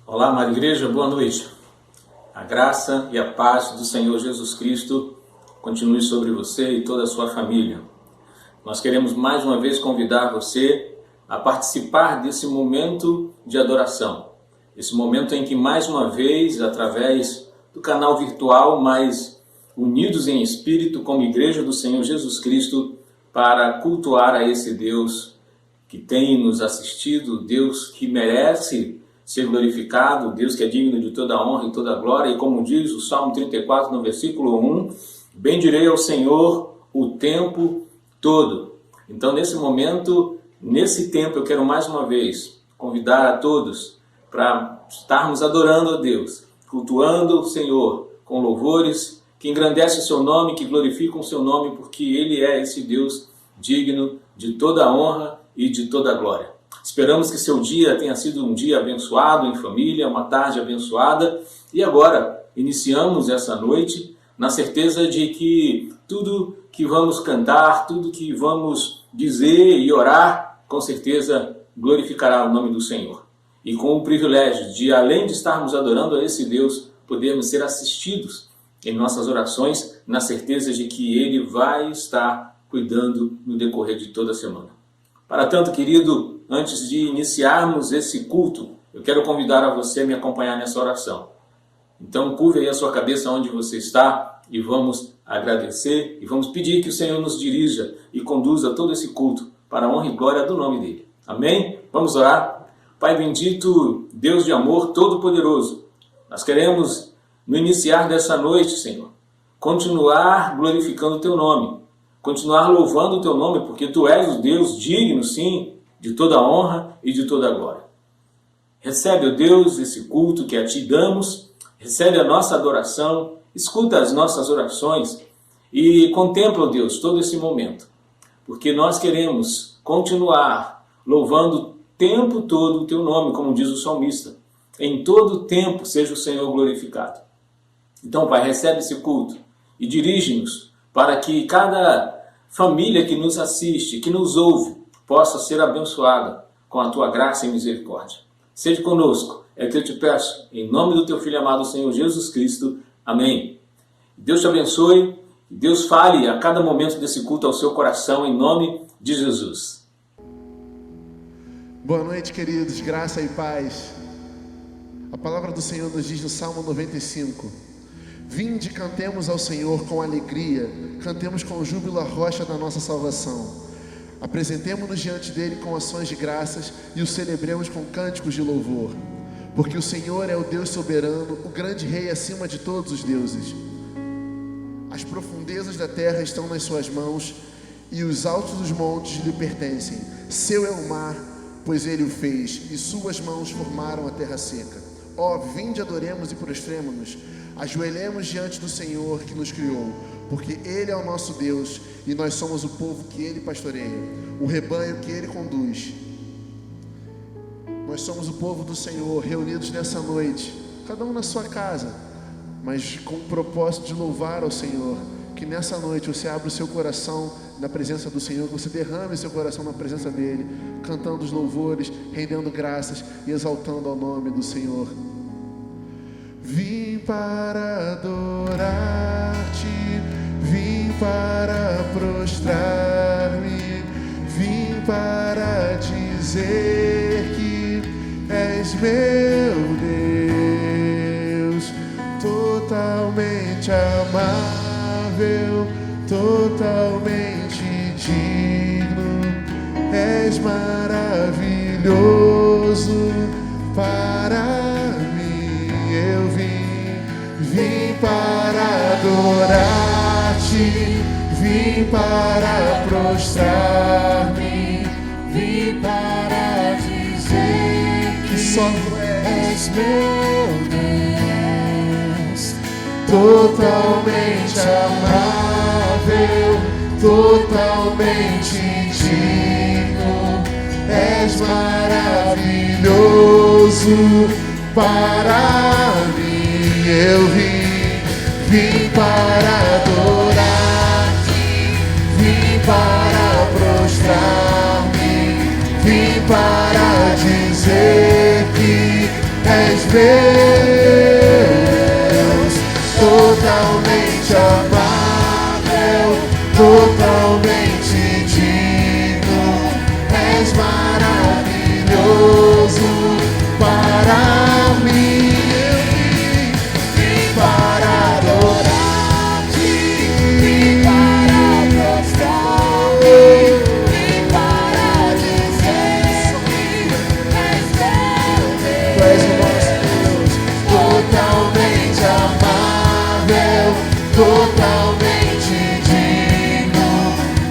Olá, amada igreja, boa noite. A graça e a paz do Senhor Jesus Cristo continue sobre você e toda a sua família. Nós queremos mais uma vez convidar você a participar desse momento de adoração. Esse momento em que mais uma vez, através do canal virtual, mas unidos em espírito como igreja do Senhor Jesus Cristo, para cultuar a esse Deus que tem nos assistido, Deus que merece ser glorificado, Deus que é digno de toda a honra e toda a glória, e como diz o Salmo 34, no versículo 1, bendirei ao Senhor o tempo todo. Então, nesse momento, nesse tempo, eu quero mais uma vez convidar a todos para estarmos adorando a Deus, cultuando o Senhor com louvores que engrandecem o seu nome, que glorificam o seu nome, porque Ele é esse Deus digno de toda a honra e de toda a glória. Esperamos que seu dia tenha sido um dia abençoado em família, uma tarde abençoada. E agora, iniciamos essa noite na certeza de que tudo que vamos cantar, tudo que vamos dizer e orar, com certeza glorificará o nome do Senhor. E com o privilégio de, além de estarmos adorando a esse Deus, podermos ser assistidos em nossas orações, na certeza de que Ele vai estar cuidando no decorrer de toda a semana. Para tanto, querido, antes de iniciarmos esse culto, eu quero convidar a você a me acompanhar nessa oração. Então, curve aí a sua cabeça onde você está e vamos agradecer e vamos pedir que o Senhor nos dirija e conduza todo esse culto para a honra e glória do nome dEle. Amém? Vamos orar? Pai bendito, Deus de amor todo-poderoso, nós queremos, no iniciar dessa noite, Senhor, continuar glorificando o Teu nome, continuar louvando o Teu nome, porque Tu és o Deus digno, sim, de toda a honra e de toda a glória. Recebe, ó Deus, esse culto que a Ti damos, recebe a nossa adoração, escuta as nossas orações e contempla, ó Deus, todo esse momento, porque nós queremos continuar louvando o tempo todo o Teu nome, como diz o salmista. Em todo o tempo seja o Senhor glorificado. Então, Pai, recebe esse culto e dirige-nos para que cada família que nos assiste, que nos ouve, possa ser abençoada com a Tua graça e misericórdia. Seja conosco, é o que eu te peço, em nome do Teu Filho amado, Senhor Jesus Cristo. Amém. Deus te abençoe, Deus fale a cada momento desse culto ao seu coração, em nome de Jesus. Boa noite, queridos, graça e paz. A palavra do Senhor nos diz no Salmo 95: vinde, cantemos ao Senhor com alegria, cantemos com júbilo a rocha da nossa salvação. Apresentemo-nos diante dele com ações de graças e o celebremos com cânticos de louvor. Porque o Senhor é o Deus soberano, o grande Rei acima de todos os deuses. As profundezas da terra estão nas suas mãos e os altos dos montes lhe pertencem. Seu é o mar, pois ele o fez, e suas mãos formaram a terra seca. Ó, vinde, adoremos e prostremo-nos. Ajoelhemos diante do Senhor que nos criou, porque Ele é o nosso Deus e nós somos o povo que Ele pastoreia, o rebanho que Ele conduz. Nós somos o povo do Senhor, reunidos nessa noite, cada um na sua casa, mas com o propósito de louvar ao Senhor. Que nessa noite você abra o seu coração na presença do Senhor, que você derrame seu coração na presença dEle, cantando os louvores, rendendo graças e exaltando ao nome do Senhor. Vim para adorar-te, vim para prostrar-me, vim para dizer que és meu Deus, totalmente amável, totalmente digno, és maravilhoso para eu vim para adorar-te, vim para prostrar-me, vim para dizer que só Tu és meu Deus, totalmente amável, totalmente digno, és maravilhoso para mim. Eu vim para adorar-te, vim para prostrar-me, vim para dizer que és Deus, totalmente amável, totalmente digno, és maravilhoso para mim. Eu vim para adorar-te, vim para prostrar-me, vim para dizer que és meu Deus. Tu és o nosso Deus, totalmente amável, totalmente digno,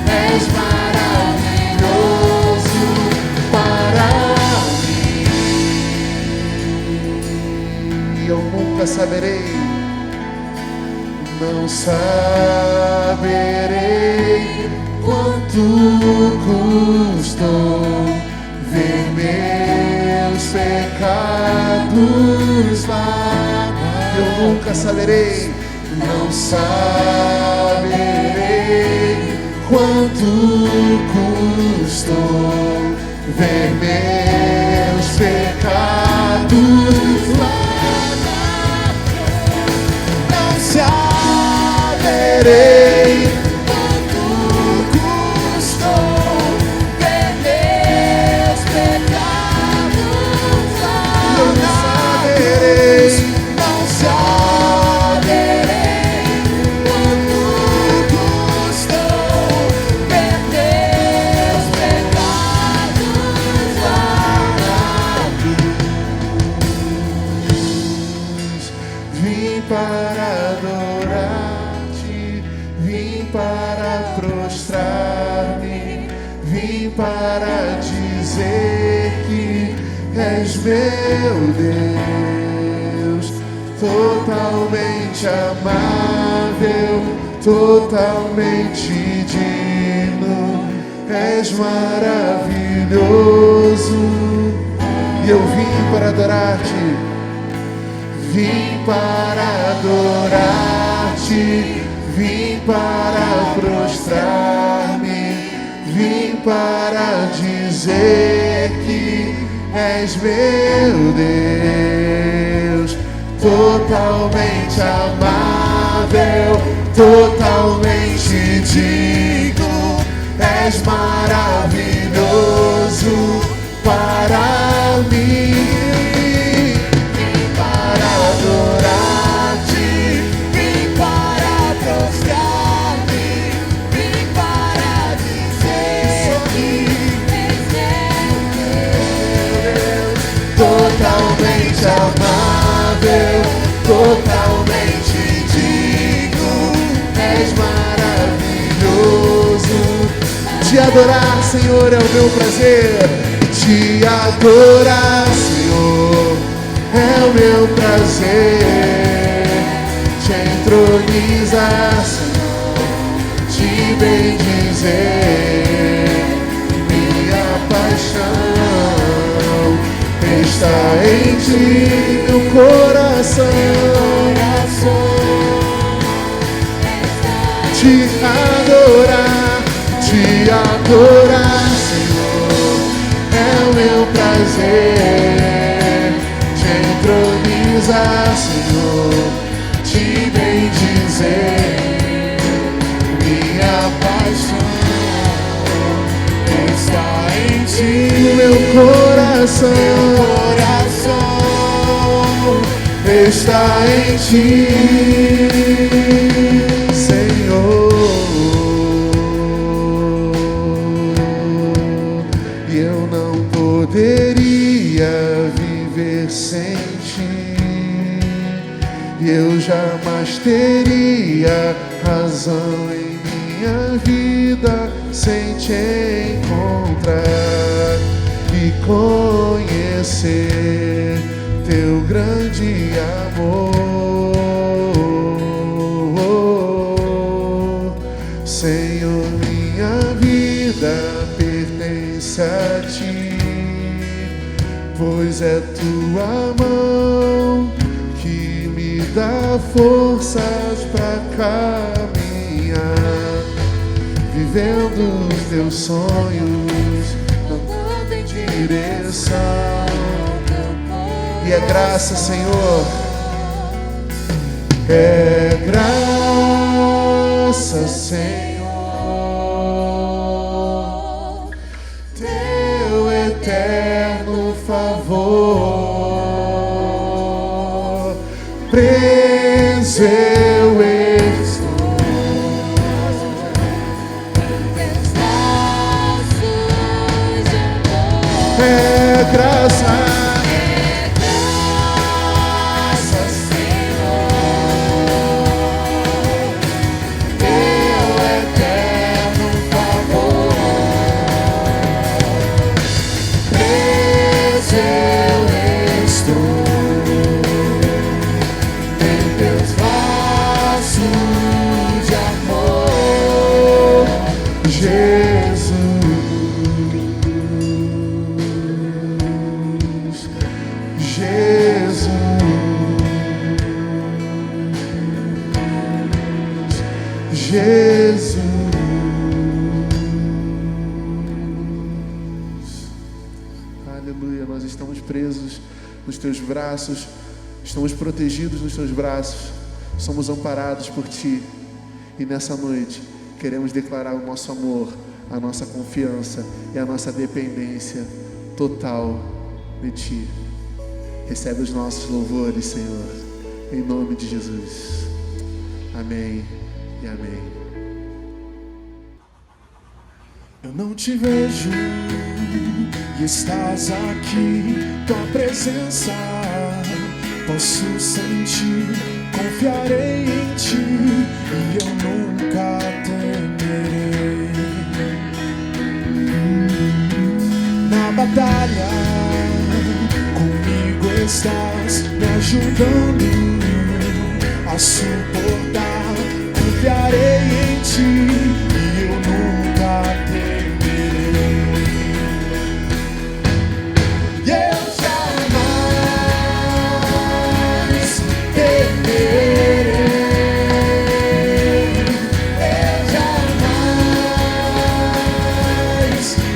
és maravilhoso para mim. E eu nunca saberei, não saberei quanto custou ver meus pecados lá. Eu nunca saberei, não saberei quanto custou ver meus pecados lá. Não saberei quanto custou ver meus pecados lá. Não saberei, não saberei quanto custou ver meus pecados lá. Vim para adorar-te, vim para prostrar-me, vim para dizer que és meu Deus, totalmente amável, totalmente digno, és maravilhoso. E eu vim para adorar-te, vim para adorar-te, vim para prostrar-me, vim para dizer que és meu Deus, totalmente amável, totalmente digno, és maravilhoso para mim. Vim para adorar-te, vim para prostrar-me, vim para dizer que és meu Deus, totalmente amável, totalmente digno, és maravilhoso. Te adorar, Senhor, é o meu prazer. Te adorar, Senhor, é o meu prazer. Te entronizar, Senhor, te bendizer. Minha paixão está em ti, meu coração. Te adorar, Senhor, é o meu prazer. Te entronizar, Senhor, te bendizer. Minha paixão está em ti, meu coração está em ti, Senhor. Poderia viver sem ti, eu jamais teria razão em minha vida sem te encontrar e conhecer teu grande amor. Senhor, minha vida pertence a ti, pois é tua mão que me dá forças pra caminhar, vivendo os teus sonhos, andando em direção ao teu E é graça, Senhor. É graça, Senhor, teu eterno favor, preso eu estou em teus braços de amor. É graça. Jesus, aleluia. Nós estamos presos nos teus braços, estamos protegidos nos teus braços, somos amparados por ti. E nessa noite queremos declarar o nosso amor, a nossa confiança e a nossa dependência total de ti. Recebe os nossos louvores, Senhor, em nome de Jesus. Amém e amém. Eu não te vejo e estás aqui, tua presença posso sentir, confiarei em ti e eu nunca temerei. Na batalha comigo estás, me ajudando a suportar, confiarei em ti e eu nunca temerei. E eu jamais temerei. Eu jamais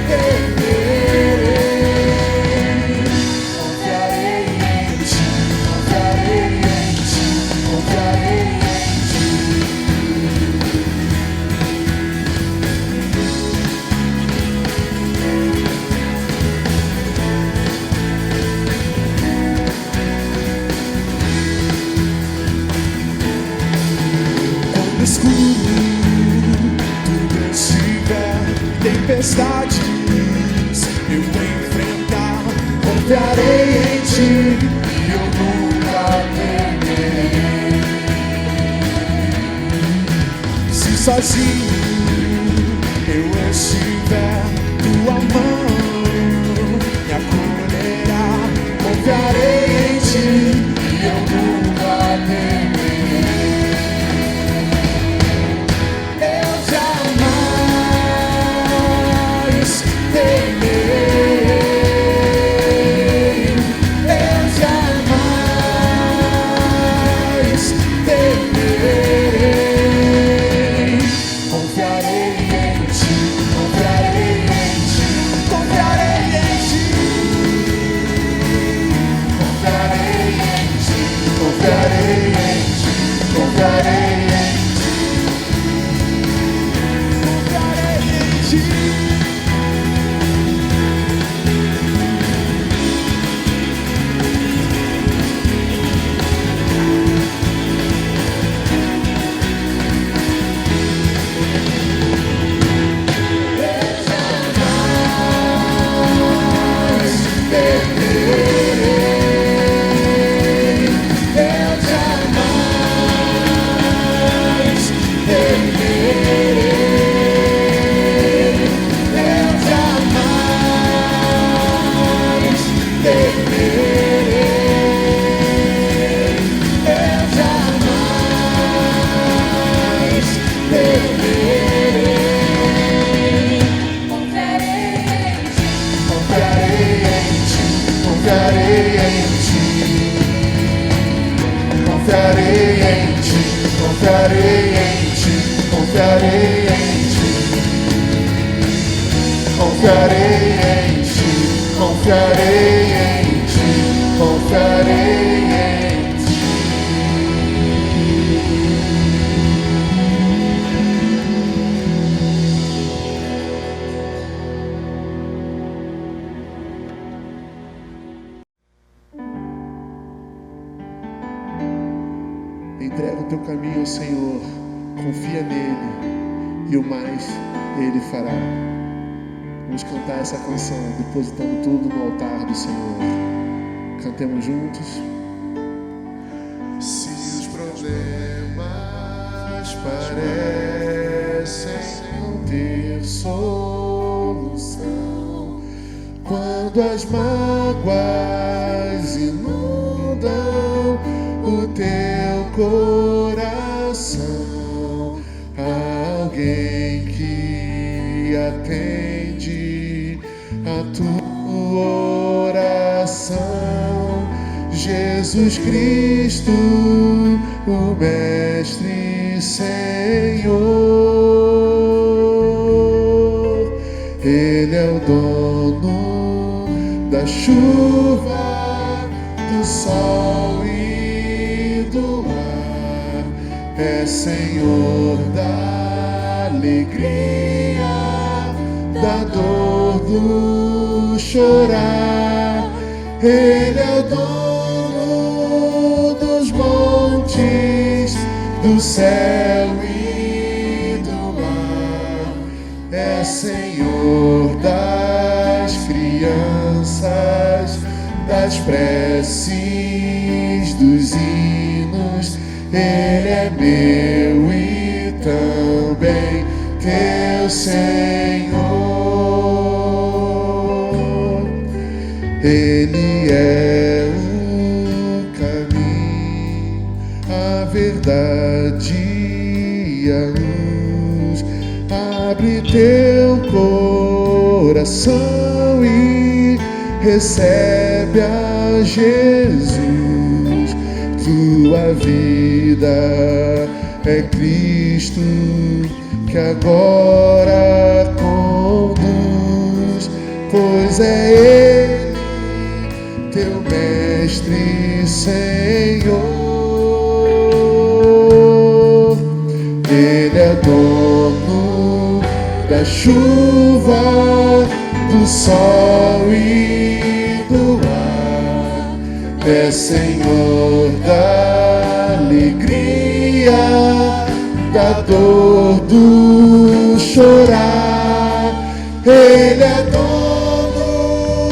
temerei. Confiarei em ti, confiarei em ti, confiarei em ti. Quando escuro tudo estiver, tempestades eu enfrentar, confiarei em ti e eu nunca temerei. Se sozinho eu estiver, tua mão me acolherá, confiarei em ti e eu nunca temerei. Eu jamais temerei. Eu jamais temerei. Confiarei em ti, confiarei em ti, confiarei em ti. Confiarei em ti, confiarei em ti, confiarei em ti. Confiarei em ti. Confiarei em ti, confiarei em ti, confiarei em ti. Confiarei em ti, confiarei em ti, confiarei. Entrega o teu caminho ao Senhor, confia nele e o mais ele fará. Vamos cantar essa canção, depositando tudo no altar do Senhor. Cantemos juntos. Se os problemas parecem não ter solução, quando as mágoas inundam o teu coração, há alguém que atende a tua oração. Jesus Cristo, o Mestre Senhor, Ele é o dono da chuva, do sol e do ar, é Senhor da alegria, da dor, do chorar. Ele é o dono dos montes, do céu e do mar, é Senhor das crianças, das preces, dos hinos. Ele é meu e também teu Senhor. Ele é o caminho, a verdade e a luz. Abre teu coração e recebe a Jesus. Tua vida é Cristo que agora conduz, pois é Ele teu Mestre Senhor. Ele é dono da chuva, do sol e do ar, é Senhor da alegria, da dor, do chorar. Ele é dono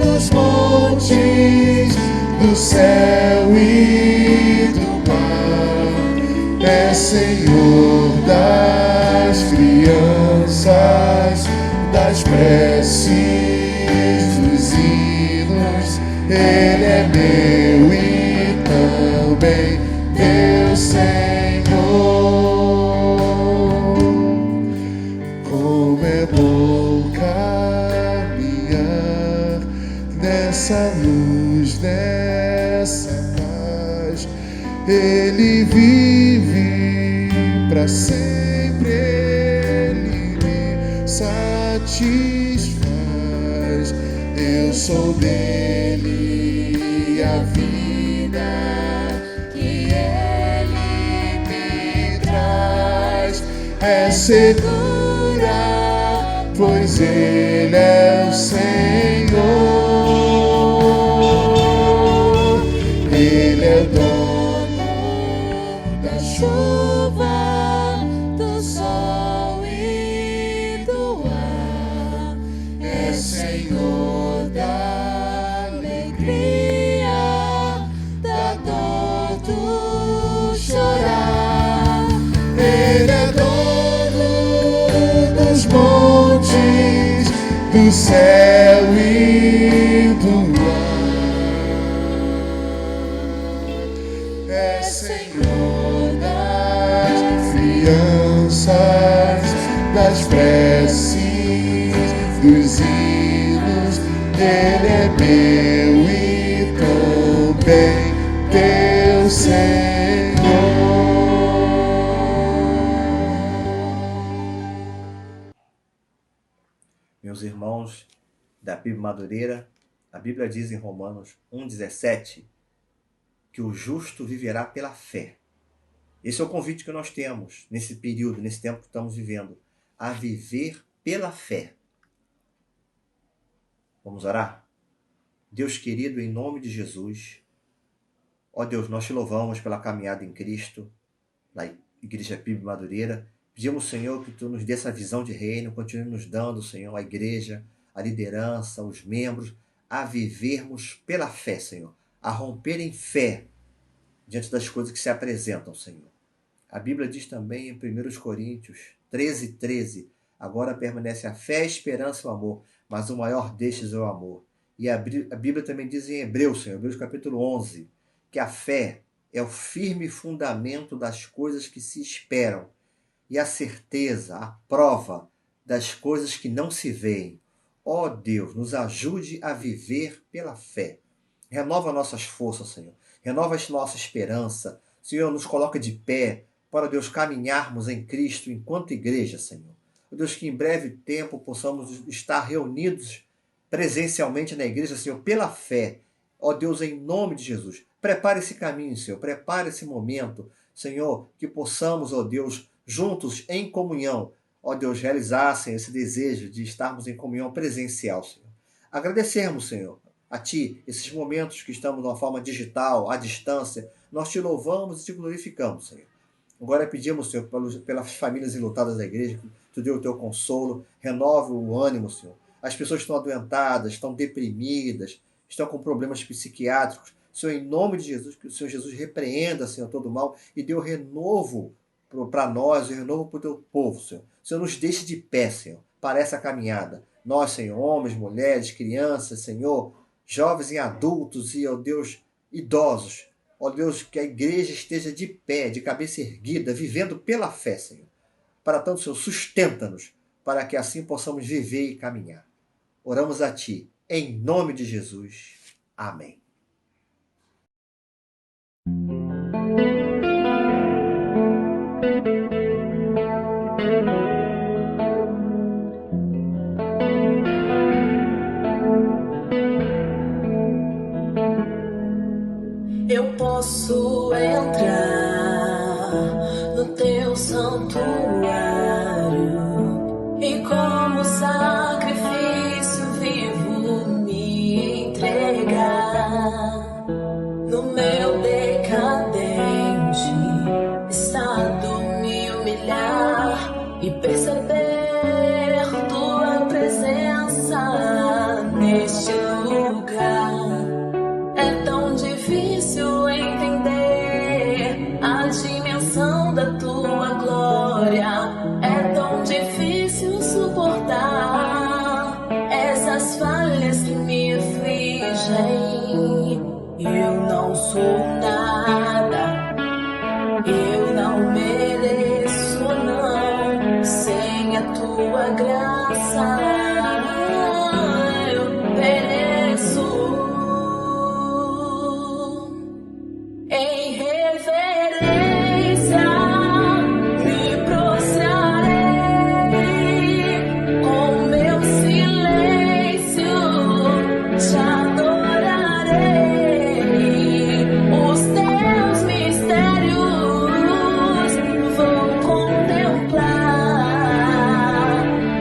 dos montes, do céu e do mar, é Senhor das crianças, das preces, dos hinos. Ele é meu e também teu Senhor. Como é bom caminhar nessa luz, nessa paz. Ele vive para sempre, Ele me satisfaz. Eu sou dele, a vida que Ele me traz é segura, pois Ele é o Senhor. Ele é o dono da chuva, do sol e do ar, é Senhor da alegria, da dor, do chorar. Ele é dono dos montes, do céu e do mar, é Senhor das crianças, das preces, dos hinos. Ele é meu e também teu Senhor. Meus irmãos da Bíblia Madureira, a Bíblia diz em Romanos 1,17 que o justo viverá pela fé. Esse é o convite que nós temos nesse período, nesse tempo que estamos vivendo, a viver pela fé. Vamos orar? Deus querido, em nome de Jesus, Ó Deus, nós te louvamos pela caminhada em Cristo, na Igreja PIB Madureira. Pedimos, Senhor, que tu nos dê essa visão de reino, continue nos dando, Senhor, a igreja, a liderança, os membros, a vivermos pela fé, Senhor, a romper em fé diante das coisas que se apresentam, Senhor. A Bíblia diz também em 1 Coríntios 13:13, agora permanece a fé, a esperança e o amor, mas o maior destes é o amor. E a Bíblia também diz em Hebreus, Senhor, Hebreus capítulo 11, que a fé é o firme fundamento das coisas que se esperam e a certeza, a prova das coisas que não se veem. Ó Deus, nos ajude a viver pela fé. Renova nossas forças, Senhor. Renova a nossa esperança. Senhor, nos coloca de pé para, Deus, caminharmos em Cristo enquanto igreja, Senhor. Ó Deus, que em breve tempo possamos estar reunidos presencialmente na igreja, Senhor, pela fé. Ó Deus, em nome de Jesus, prepare esse caminho, Senhor. Prepare esse momento, Senhor, que possamos, ó Deus, juntos em comunhão, ó Deus, realizassem esse desejo de estarmos em comunhão presencial, Senhor. Agradecermos, Senhor, a Ti, esses momentos que estamos de uma forma digital, à distância, nós Te louvamos e Te glorificamos, Senhor. Agora pedimos, Senhor, pelas famílias enlutadas da igreja, que Tu dê o Teu consolo, renove o ânimo, Senhor. As pessoas estão adoentadas, estão deprimidas, estão com problemas psiquiátricos. Senhor, em nome de Jesus, que o Senhor Jesus repreenda, Senhor, todo o mal e dê o renovo para nós, o renovo para o Teu povo, Senhor. Senhor, nos deixe de pé, Senhor, para essa caminhada. Nós, Senhor, homens, mulheres, crianças, Senhor, jovens e adultos e, ó Deus, idosos. Ó Deus, que a igreja esteja de pé, de cabeça erguida, vivendo pela fé, Senhor. Para tanto, Senhor, sustenta-nos, para que assim possamos viver e caminhar. Oramos a Ti, em nome de Jesus. Amém. Eu posso entrar no Teu santuário e como sacrifício vivo me entregar no meu decadente estado, me humilhar e perceber Tua presença neste lugar. É tão difícil entender a dimensão da Tua glória. É tão difícil suportar essas falhas que me afligem. Eu não sou nada, eu não mereço, não, sem a Tua graça. Eu pereço. Em reverência me prostrarei, com meu silêncio te adorarei. Os Teus mistérios vou contemplar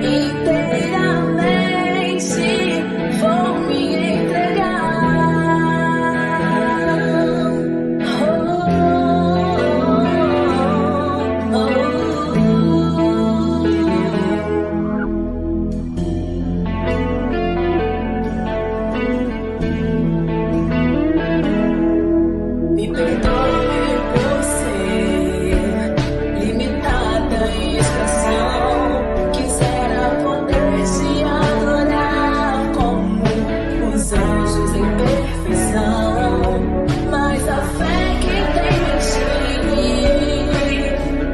inteiramente, vou me entregar. Me perdoe por ser limitada em expressão. Quisera poder te adorar como os anjos em perfeição, mas a fé que tenho em Ti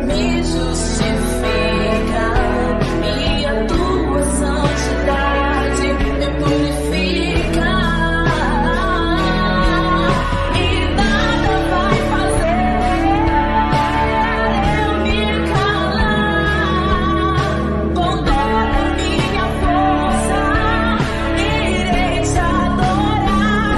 me justifica e a Tua santidade me purifica. E nada vai fazer eu me calar. Com toda a minha força irei te adorar.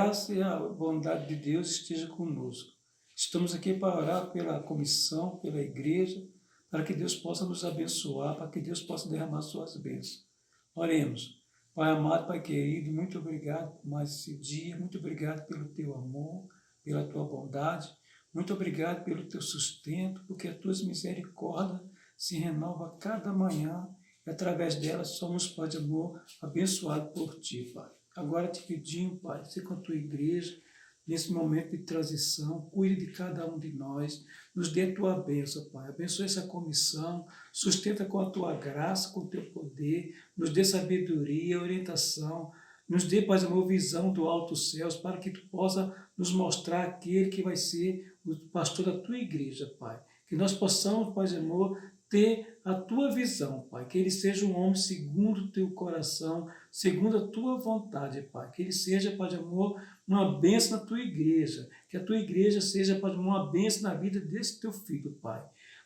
graça e a bondade de Deus esteja conosco. Estamos aqui para orar pela comissão, pela igreja, para que Deus possa nos abençoar, para que Deus possa derramar suas bênçãos. Oremos. Pai amado, Pai querido, muito obrigado por mais esse dia, muito obrigado pelo teu amor, pela tua bondade, muito obrigado pelo teu sustento, porque as tuas misericórdias se renovam a cada manhã e através delas somos, Pai de amor, abençoados por ti, Pai. Agora te pedimos, Pai, se com a tua igreja, nesse momento de transição, cuide de cada um de nós, nos dê a tua bênção, Pai. Abençoe essa comissão, sustenta com a tua graça, com o teu poder, nos dê sabedoria, orientação, nos dê, Pai de amor, visão do alto céus, para que tu possa nos mostrar aquele que vai ser o pastor da tua igreja, Pai. Que nós possamos, Pai de amor, ter a tua visão, Pai, que ele seja um homem segundo o teu coração, segundo a tua vontade, Pai, que ele seja, Pai de amor, uma bênção na tua igreja, que a tua igreja seja, Pai de amor, uma bênção na vida desse teu filho, Pai.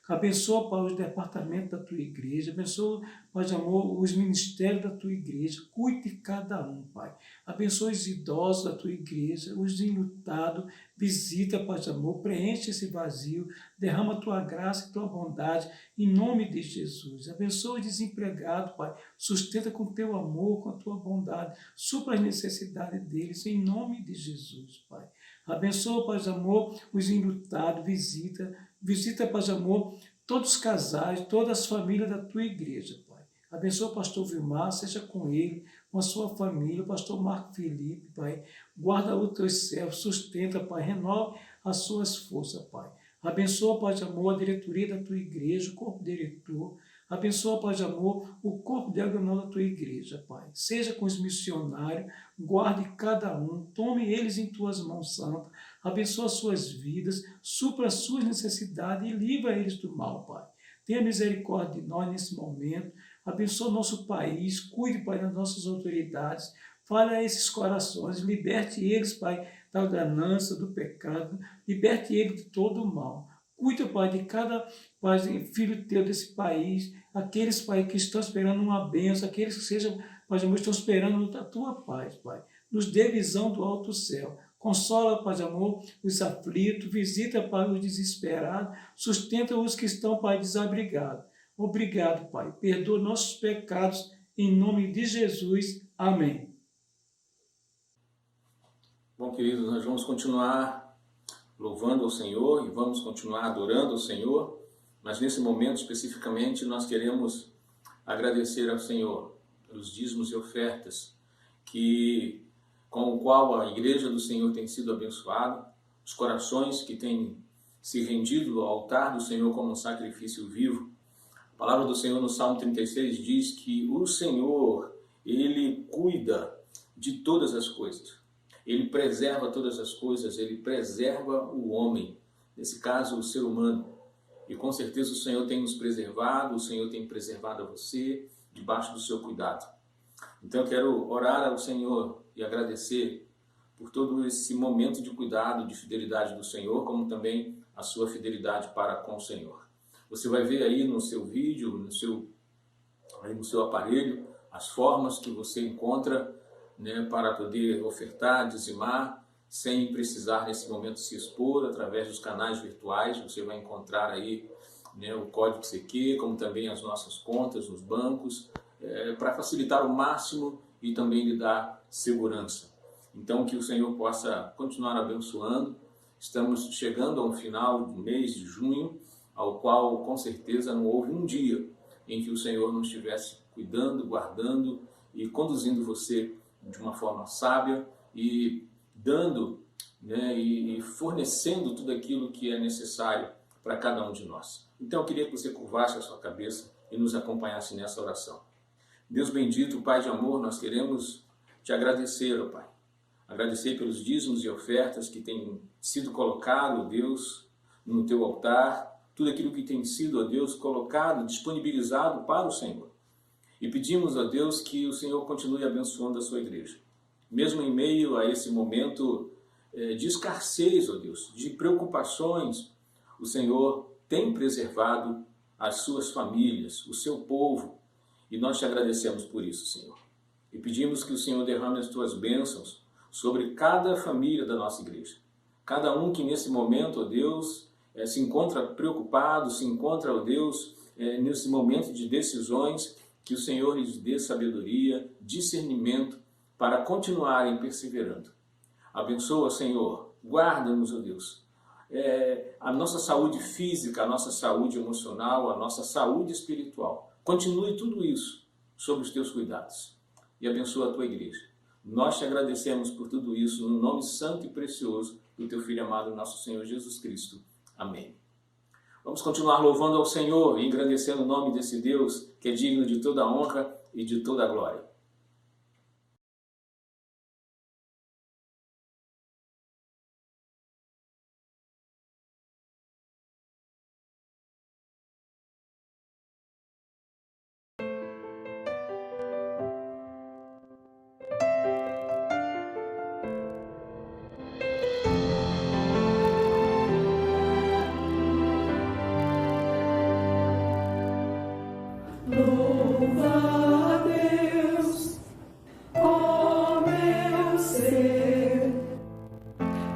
Abençoa, Pai, os departamentos da tua igreja, abençoa, Pai de amor, os ministérios da tua igreja, cuide de cada um, Pai. Abençoa os idosos da tua igreja, os enlutados, visita, Pai de amor, preenche esse vazio, derrama a tua graça e tua bondade, em nome de Jesus. Abençoa os desempregados, Pai, sustenta com teu amor, com a tua bondade, supra as necessidades deles, em nome de Jesus, Pai. Abençoa, Pai de amor, os enlutados, visita, Pai de amor, todos os casais, todas as famílias da tua igreja, Pai. Abençoa o pastor Vilmar, seja com ele, com a sua família, o pastor Marco Felipe, Pai. Guarda os teus servos, sustenta, Pai, renove as suas forças, Pai. Abençoa, Pai de amor, a diretoria da tua igreja, o corpo diretor. Abençoa, Pai de amor, o corpo diagonal da tua igreja, Pai. Seja com os missionários, guarde cada um, tome eles em tuas mãos santas, abençoa suas vidas, supra as suas necessidades e livra eles do mal, Pai. Tenha misericórdia de nós nesse momento, abençoa nosso país, cuide, Pai, das nossas autoridades, fale a esses corações, liberte eles, Pai, da ganância, do pecado, liberte eles de todo o mal. Cuida, Pai, de cada pai, filho teu desse país, aqueles, Pai, que estão esperando uma bênção, aqueles que sejam, Pai, estão esperando a tua paz, Pai. Nos dê visão do alto céu. Consola, Pai de amor, os aflitos, visita, Pai, os desesperados, sustenta os que estão, Pai, desabrigados. Obrigado, Pai. Perdoa nossos pecados, em nome de Jesus. Amém. Bom, queridos, nós vamos continuar louvando ao Senhor e vamos continuar adorando ao Senhor, mas nesse momento especificamente nós queremos agradecer ao Senhor pelos dízimos e ofertas com o qual a igreja do Senhor tem sido abençoada, os corações que têm se rendido ao altar do Senhor como um sacrifício vivo. A palavra do Senhor no Salmo 36 diz que o Senhor, Ele cuida de todas as coisas. Ele preserva todas as coisas, Ele preserva o homem, nesse caso o ser humano. E com certeza o Senhor tem nos preservado, o Senhor tem preservado a você, debaixo do seu cuidado. Então eu quero orar ao Senhor e agradecer por todo esse momento de cuidado, de fidelidade do Senhor, como também a sua fidelidade para com o Senhor. Você vai ver aí no seu vídeo, no seu aparelho, as formas que você encontra, né, para poder ofertar, dizimar, sem precisar nesse momento se expor, através dos canais virtuais. Você vai encontrar aí, né, o código CQ, como também as nossas contas nos bancos, para facilitar o máximo e também lhe dar segurança. Então, que o Senhor possa continuar abençoando. Estamos chegando ao final do mês de junho, ao qual com certeza não houve um dia em que o Senhor não estivesse cuidando, guardando e conduzindo você de uma forma sábia e dando, né, e fornecendo tudo aquilo que é necessário para cada um de nós. Então eu queria que você curvasse a sua cabeça e nos acompanhasse nessa oração. Deus bendito, Pai de amor, nós queremos te agradecer, ó Pai. Agradecer pelos dízimos e ofertas que têm sido colocado, Deus, no teu altar, tudo aquilo que tem sido, ó Deus, colocado, disponibilizado para o Senhor. E pedimos a Deus que o Senhor continue abençoando a sua igreja. Mesmo em meio a esse momento de escassez, ó Deus, de preocupações, o Senhor tem preservado as suas famílias, o seu povo, e nós te agradecemos por isso, Senhor. E pedimos que o Senhor derrame as tuas bênçãos sobre cada família da nossa igreja. Cada um que nesse momento, ó Deus, se encontra preocupado, se encontra, ó Deus, nesse momento de decisões, que o Senhor lhes dê sabedoria, discernimento para continuarem perseverando. Abençoa, Senhor, guarda-nos, ó Deus, a nossa saúde física, a nossa saúde emocional, a nossa saúde espiritual. Continue tudo isso sob os teus cuidados e abençoa a tua igreja. Nós te agradecemos por tudo isso no nome santo e precioso do teu Filho amado, nosso Senhor Jesus Cristo. Amém. Vamos continuar louvando ao Senhor e engrandecendo o nome desse Deus que é digno de toda a honra e de toda a glória. Louva a Deus, ó meu ser,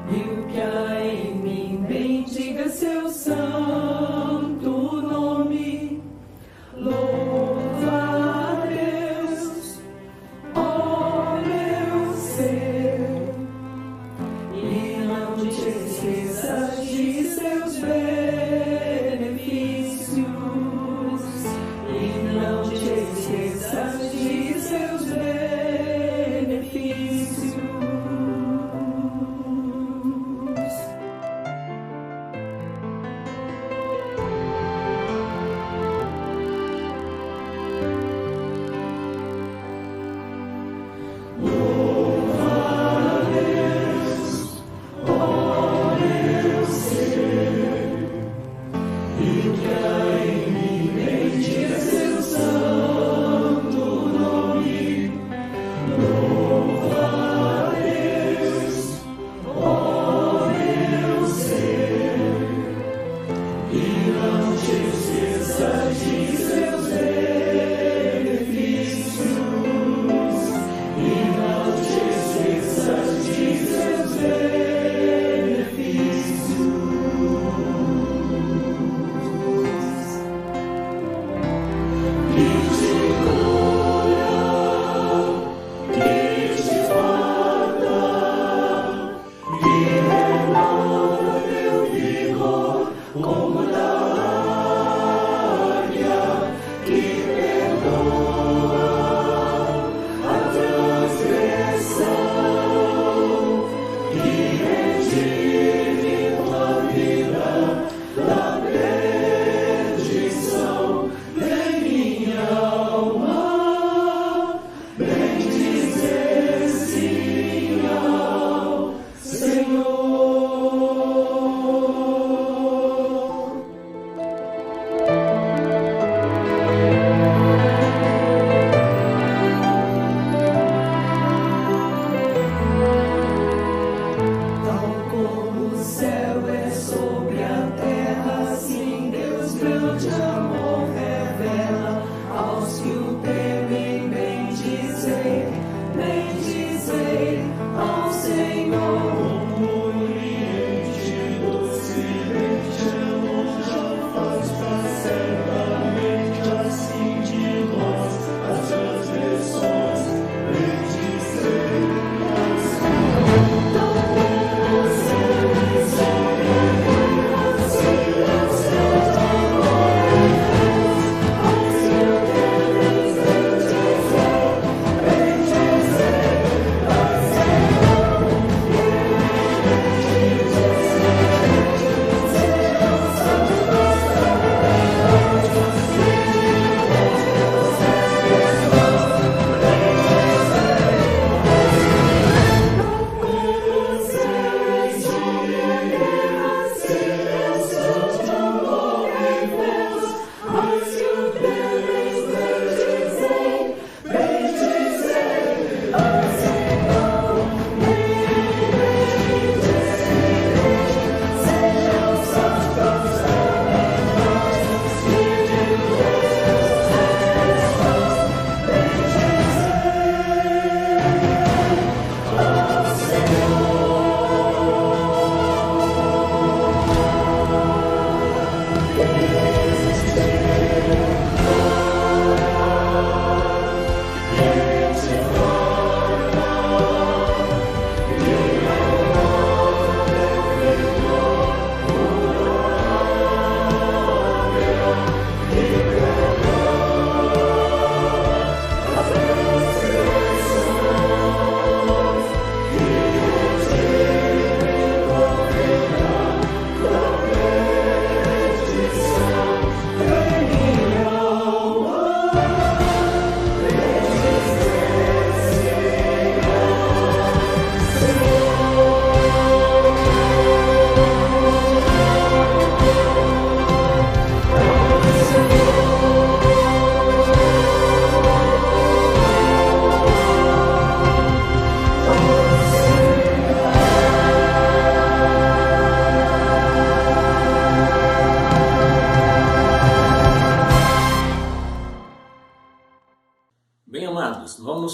e o que há em mim, bendiga seu santo nome. Louva a Deus, ó meu ser, e não te esqueças de seus benefícios. Não te esqueças de seus benefícios.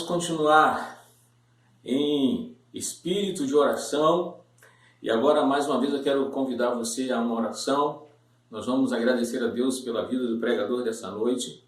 continuar em espírito de oração. E agora, mais uma vez, eu quero convidar você a uma oração. Nós vamos agradecer a Deus pela vida do pregador dessa noite,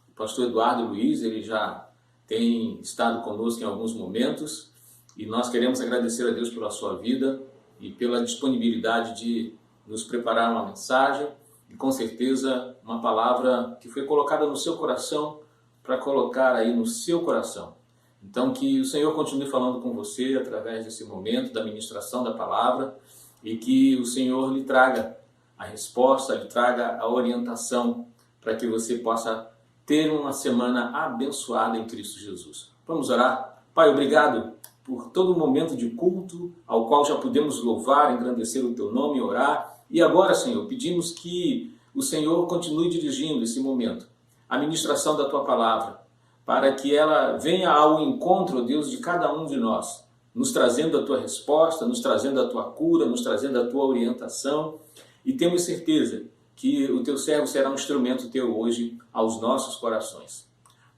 o pastor Eduardo Luiz. Ele já tem estado conosco em alguns momentos e nós queremos agradecer a Deus pela sua vida e pela disponibilidade de nos preparar uma mensagem e, com certeza, uma palavra que foi colocada no seu coração para colocar aí no seu coração. Então, que o Senhor continue falando com você através desse momento da ministração da palavra e que o Senhor lhe traga a resposta, lhe traga a orientação para que você possa ter uma semana abençoada em Cristo Jesus. Vamos orar? Pai, obrigado por todo o momento de culto ao qual já pudemos louvar, engrandecer o Teu nome e orar. E agora, Senhor, pedimos que o Senhor continue dirigindo esse momento, a ministração da Tua palavra, para que ela venha ao encontro, Deus, de cada um de nós, nos trazendo a Tua resposta, nos trazendo a Tua cura, nos trazendo a Tua orientação. E temos certeza que o Teu servo será um instrumento Teu hoje aos nossos corações.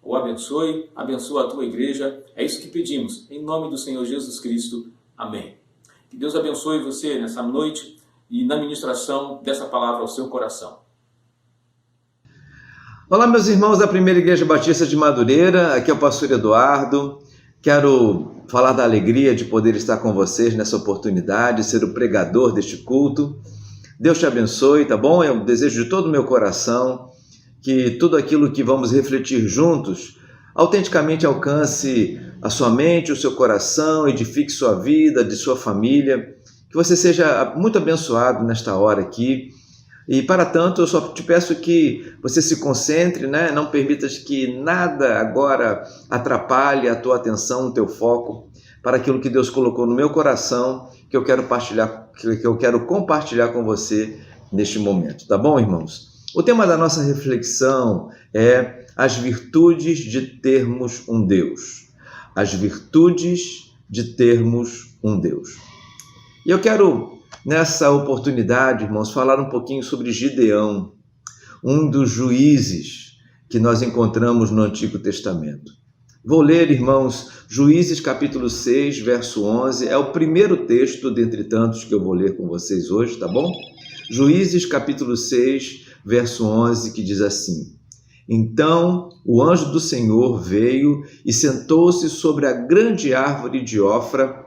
O abençoe, abençoa a Tua igreja. É isso que pedimos, em nome do Senhor Jesus Cristo. Amém. Que Deus abençoe você nessa noite e na ministração dessa palavra ao seu coração. Olá, meus irmãos da Primeira Igreja Batista de Madureira, aqui é o pastor Eduardo. Quero falar da alegria de poder estar com vocês nessa oportunidade, ser o pregador deste culto. Deus te abençoe, tá bom? Eu desejo de todo o meu coração que tudo aquilo que vamos refletir juntos autenticamente alcance a sua mente, o seu coração, edifique sua vida, de sua família, que você seja muito abençoado nesta hora aqui. E para tanto, eu só te peço que você se concentre, né? Não permitas que nada agora atrapalhe a tua atenção, o teu foco, para aquilo que Deus colocou no meu coração, que eu quero compartilhar com você neste momento. Tá bom, irmãos? O tema da nossa reflexão é as virtudes de termos um Deus. As virtudes de termos um Deus. E eu quero, nessa oportunidade, irmãos, falar um pouquinho sobre Gideão, um dos juízes que nós encontramos no Antigo Testamento. Vou ler, irmãos, Juízes capítulo 6, verso 11, é o primeiro texto dentre tantos que eu vou ler com vocês hoje, tá bom? Juízes capítulo 6, verso 11, que diz assim: Então o anjo do Senhor veio e sentou-se sobre a grande árvore de Ofra,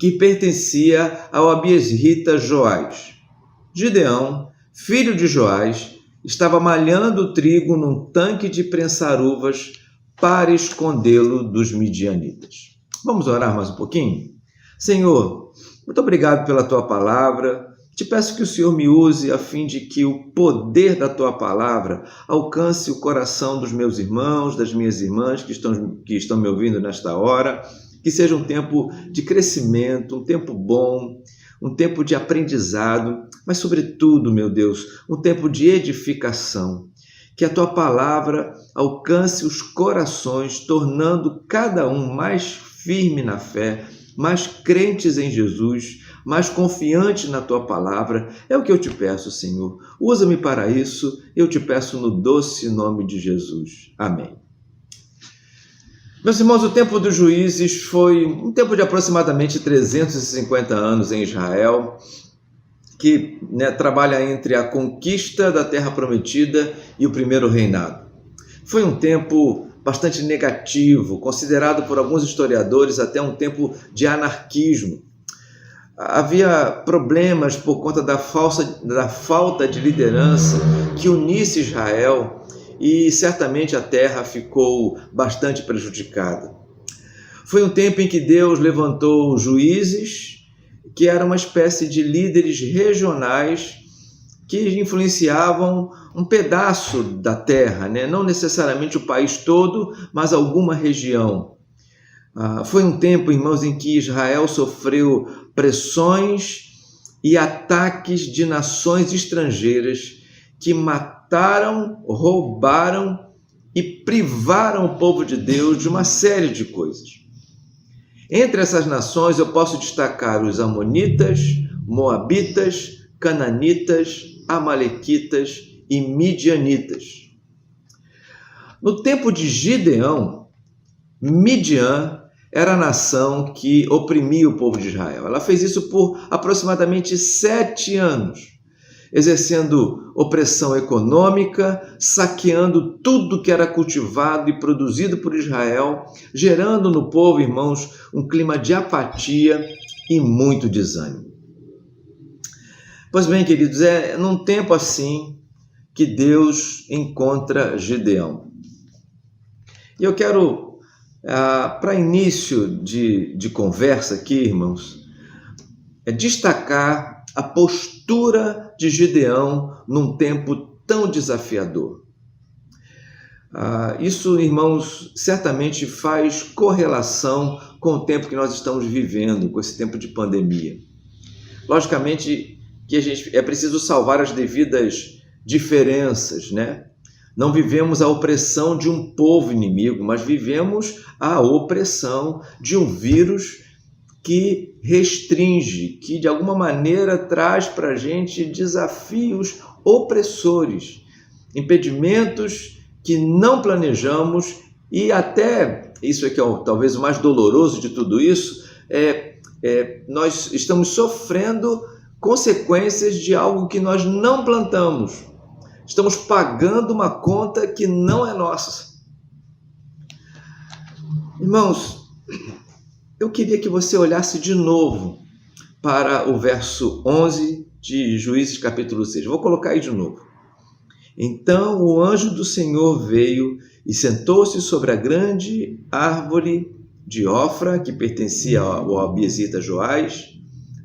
que pertencia ao abiesrita Joás. Gideão, filho de Joás, estava malhando o trigo num tanque de prensar uvas para escondê-lo dos midianitas. Vamos orar mais um pouquinho? Senhor, muito obrigado pela Tua palavra. Te peço que o Senhor me use a fim de que o poder da Tua palavra alcance o coração dos meus irmãos, das minhas irmãs que estão me ouvindo nesta hora. Que seja um tempo de crescimento, um tempo bom, um tempo de aprendizado, mas sobretudo, meu Deus, um tempo de edificação. Que a Tua palavra alcance os corações, tornando cada um mais firme na fé, mais crentes em Jesus, mais confiante na Tua palavra. É o que eu te peço, Senhor. Usa-me para isso, eu te peço no doce nome de Jesus. Amém. Meus irmãos, o tempo dos juízes foi um tempo de aproximadamente 350 anos em Israel, que trabalha entre a conquista da Terra Prometida e o primeiro reinado. Foi um tempo bastante negativo, considerado por alguns historiadores até um tempo de anarquismo. Havia problemas por conta da falta de liderança que unisse Israel, e certamente a terra ficou bastante prejudicada. Foi um tempo em que Deus levantou juízes, que eram uma espécie de líderes regionais que influenciavam um pedaço da terra, né? Não necessariamente o país todo, mas alguma região. Foi um tempo, irmãos, em que Israel sofreu pressões e ataques de nações estrangeiras que mataram, roubaram e privaram o povo de Deus de uma série de coisas. Entre essas nações eu posso destacar os amonitas, moabitas, cananitas, amalequitas e midianitas. No tempo de Gideão, Midian era a nação que oprimia o povo de Israel. Ela fez isso por aproximadamente 7 anos, exercendo opressão econômica, saqueando tudo que era cultivado e produzido por Israel, gerando no povo, irmãos, um clima de apatia e muito desânimo. Pois bem, queridos, é num tempo assim que Deus encontra Gideão. E eu quero, para início de conversa aqui, irmãos, destacar a postura de Gideão num tempo tão desafiador. Isso, irmãos, certamente faz correlação com o tempo que nós estamos vivendo, com esse tempo de pandemia. Logicamente que é preciso salvar as devidas diferenças, né? Não vivemos a opressão de um povo inimigo, mas vivemos a opressão de um vírus que restringe, que de alguma maneira traz para a gente desafios opressores, impedimentos que não planejamos e até, isso é que é talvez o mais doloroso de tudo isso, nós estamos sofrendo consequências de algo que nós não plantamos. Estamos pagando uma conta que não é nossa. Irmãos, eu queria que você olhasse de novo para o verso 11 de Juízes capítulo 6. Vou colocar aí de novo. Então o anjo do Senhor veio e sentou-se sobre a grande árvore de Ofra, que pertencia ao abiezita Joás.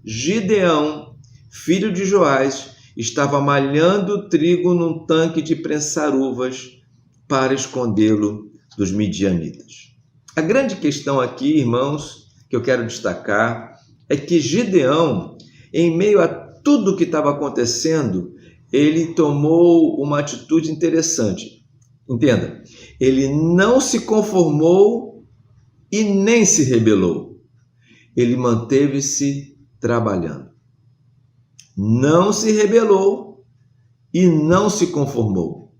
Gideão, filho de Joás, estava malhando trigo num tanque de prensar uvas para escondê-lo dos midianitas. A grande questão aqui, irmãos, que eu quero destacar, é que Gideão, em meio a tudo que estava acontecendo, ele tomou uma atitude interessante. Entenda, ele não se conformou e nem se rebelou. Ele manteve-se trabalhando. Não se rebelou e não se conformou.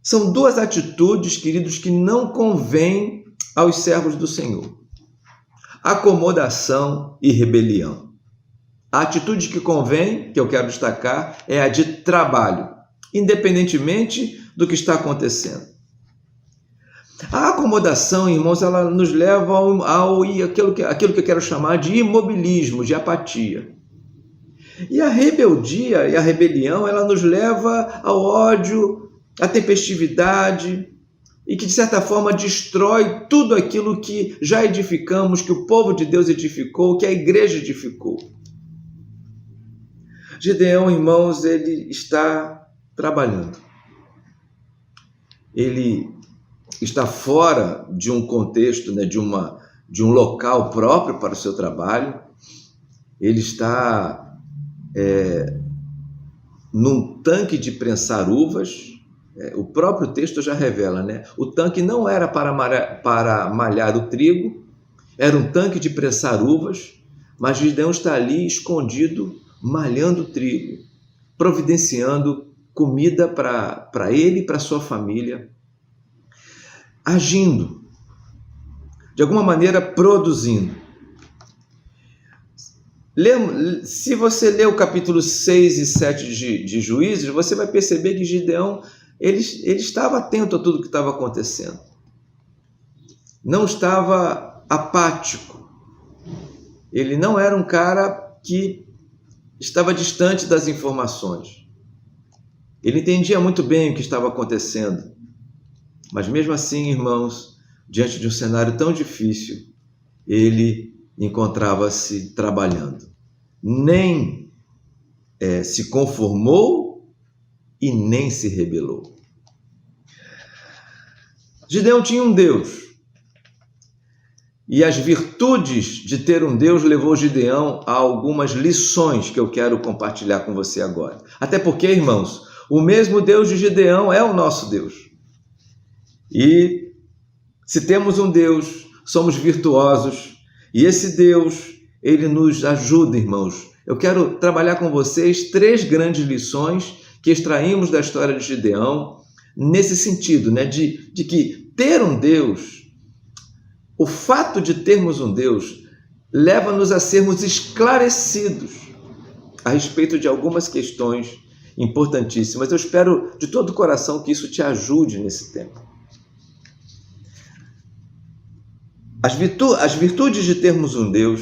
São duas atitudes, queridos, que não convêm aos servos do Senhor: acomodação e rebelião. A atitude que convém, que eu quero destacar, é a de trabalho, independentemente do que está acontecendo. A acomodação, irmãos, ela nos leva aquilo que eu quero chamar de imobilismo, de apatia. E a rebeldia e a rebelião, ela nos leva ao ódio, à tempestividade, e que, de certa forma, destrói tudo aquilo que já edificamos, que o povo de Deus edificou, que a igreja edificou. Gideão, irmãos, ele está trabalhando. Ele está fora de um contexto, né, de um local próprio para o seu trabalho. Ele está num tanque de prensar uvas. O próprio texto já revela, né? O tanque não era para malhar o trigo, era um tanque de prensar uvas, mas Gideão está ali escondido, malhando o trigo, providenciando comida para ele e para sua família, agindo, de alguma maneira produzindo. Se você ler o capítulo 6 e 7 de Juízes, você vai perceber que Gideão ele estava atento a tudo que estava acontecendo. Não estava apático. Ele não era um cara que estava distante das informações. Ele entendia muito bem o que estava acontecendo. Mas mesmo assim, irmãos, diante de um cenário tão difícil, ele encontrava-se trabalhando. Nem se conformou e nem se rebelou. Gideão tinha um Deus. E as virtudes de ter um Deus levou Gideão a algumas lições que eu quero compartilhar com você agora. Até porque, irmãos, o mesmo Deus de Gideão é o nosso Deus. E se temos um Deus, somos virtuosos. E esse Deus, ele nos ajuda, irmãos. Eu quero trabalhar com vocês 3 grandes lições que extraímos da história de Gideão, nesse sentido, né, de que ter um Deus, o fato de termos um Deus, leva-nos a sermos esclarecidos a respeito de algumas questões importantíssimas. Eu espero de todo o coração que isso te ajude nesse tempo. As virtudes de termos um Deus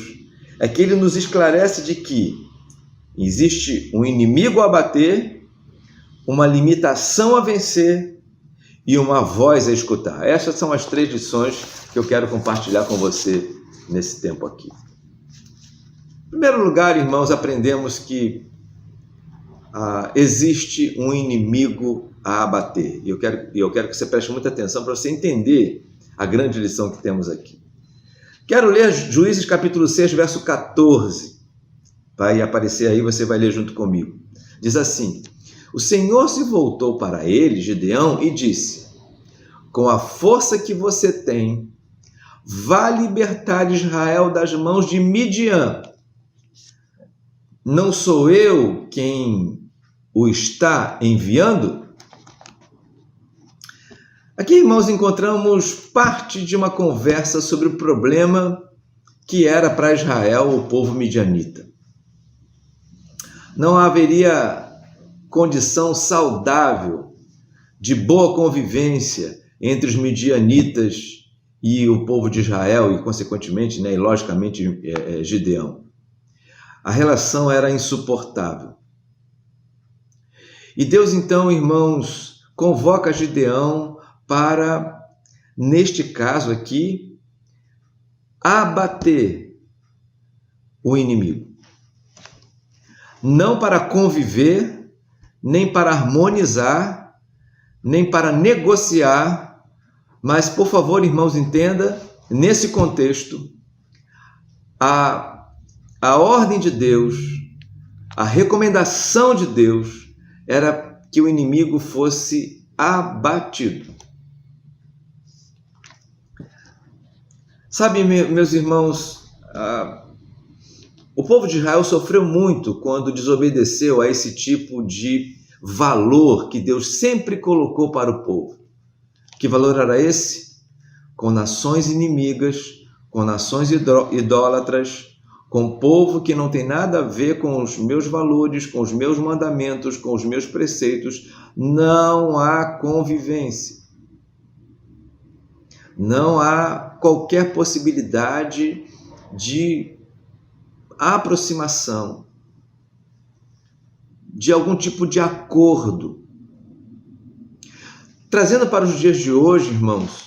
é que ele nos esclarece de que existe um inimigo a bater, uma limitação a vencer e uma voz a escutar. Essas são as 3 lições que eu quero compartilhar com você nesse tempo aqui. Em primeiro lugar, irmãos, aprendemos que existe um inimigo a abater. E eu quero que você preste muita atenção para você entender a grande lição que temos aqui. Quero ler Juízes capítulo 6, verso 14. Vai aparecer aí, você vai ler junto comigo. Diz assim: o Senhor se voltou para ele, Gideão, e disse: com a força que você tem, vá libertar Israel das mãos de Midian. Não sou eu quem o está enviando? Aqui, irmãos, encontramos parte de uma conversa sobre o problema que era para Israel o povo midianita. Não haveria condição saudável de boa convivência entre os midianitas e o povo de Israel e, consequentemente, e logicamente, Gideão. A relação era insuportável. E Deus, então, irmãos, convoca Gideão para, neste caso aqui, abater o inimigo. Não para conviver, nem para harmonizar, nem para negociar, mas, por favor, irmãos, entenda, nesse contexto, a ordem de Deus, a recomendação de Deus era que o inimigo fosse abatido. Sabe, meus irmãos, o povo de Israel sofreu muito quando desobedeceu a esse tipo de valor que Deus sempre colocou para o povo. Que valor era esse? Com nações inimigas, com nações idólatras, com povo que não tem nada a ver com os meus valores, com os meus mandamentos, com os meus preceitos, não há convivência. Não há qualquer possibilidade de aproximação, de algum tipo de acordo. Trazendo para os dias de hoje, irmãos,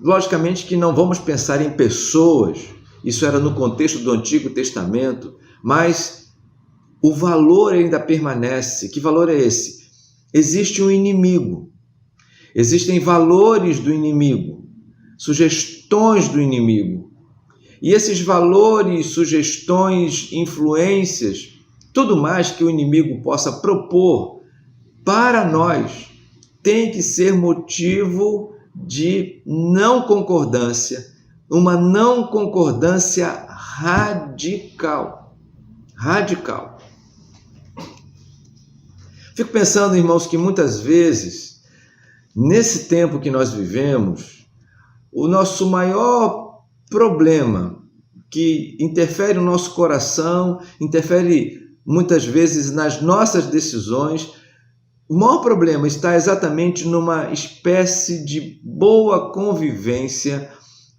logicamente que não vamos pensar em pessoas, isso era no contexto do Antigo Testamento, mas o valor ainda permanece. Que valor é esse? Existe um inimigo, existem valores do inimigo, sugestões do inimigo. E esses valores, sugestões, influências, tudo mais que o inimigo possa propor para nós, tem que ser motivo de não concordância, uma não concordância radical. Radical. Fico pensando, irmãos, que muitas vezes, nesse tempo que nós vivemos, o nosso maior problema que interfere no nosso coração, interfere muitas vezes nas nossas decisões, o maior problema está exatamente numa espécie de boa convivência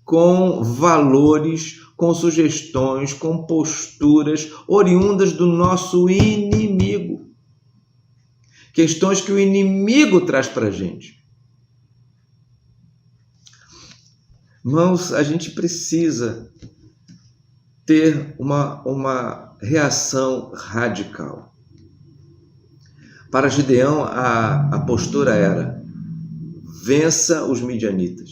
com valores, com sugestões, com posturas oriundas do nosso inimigo. Questões que o inimigo traz para a gente. Irmãos, a gente precisa ter uma reação radical. Para Gideão, a postura era: vença os midianitas.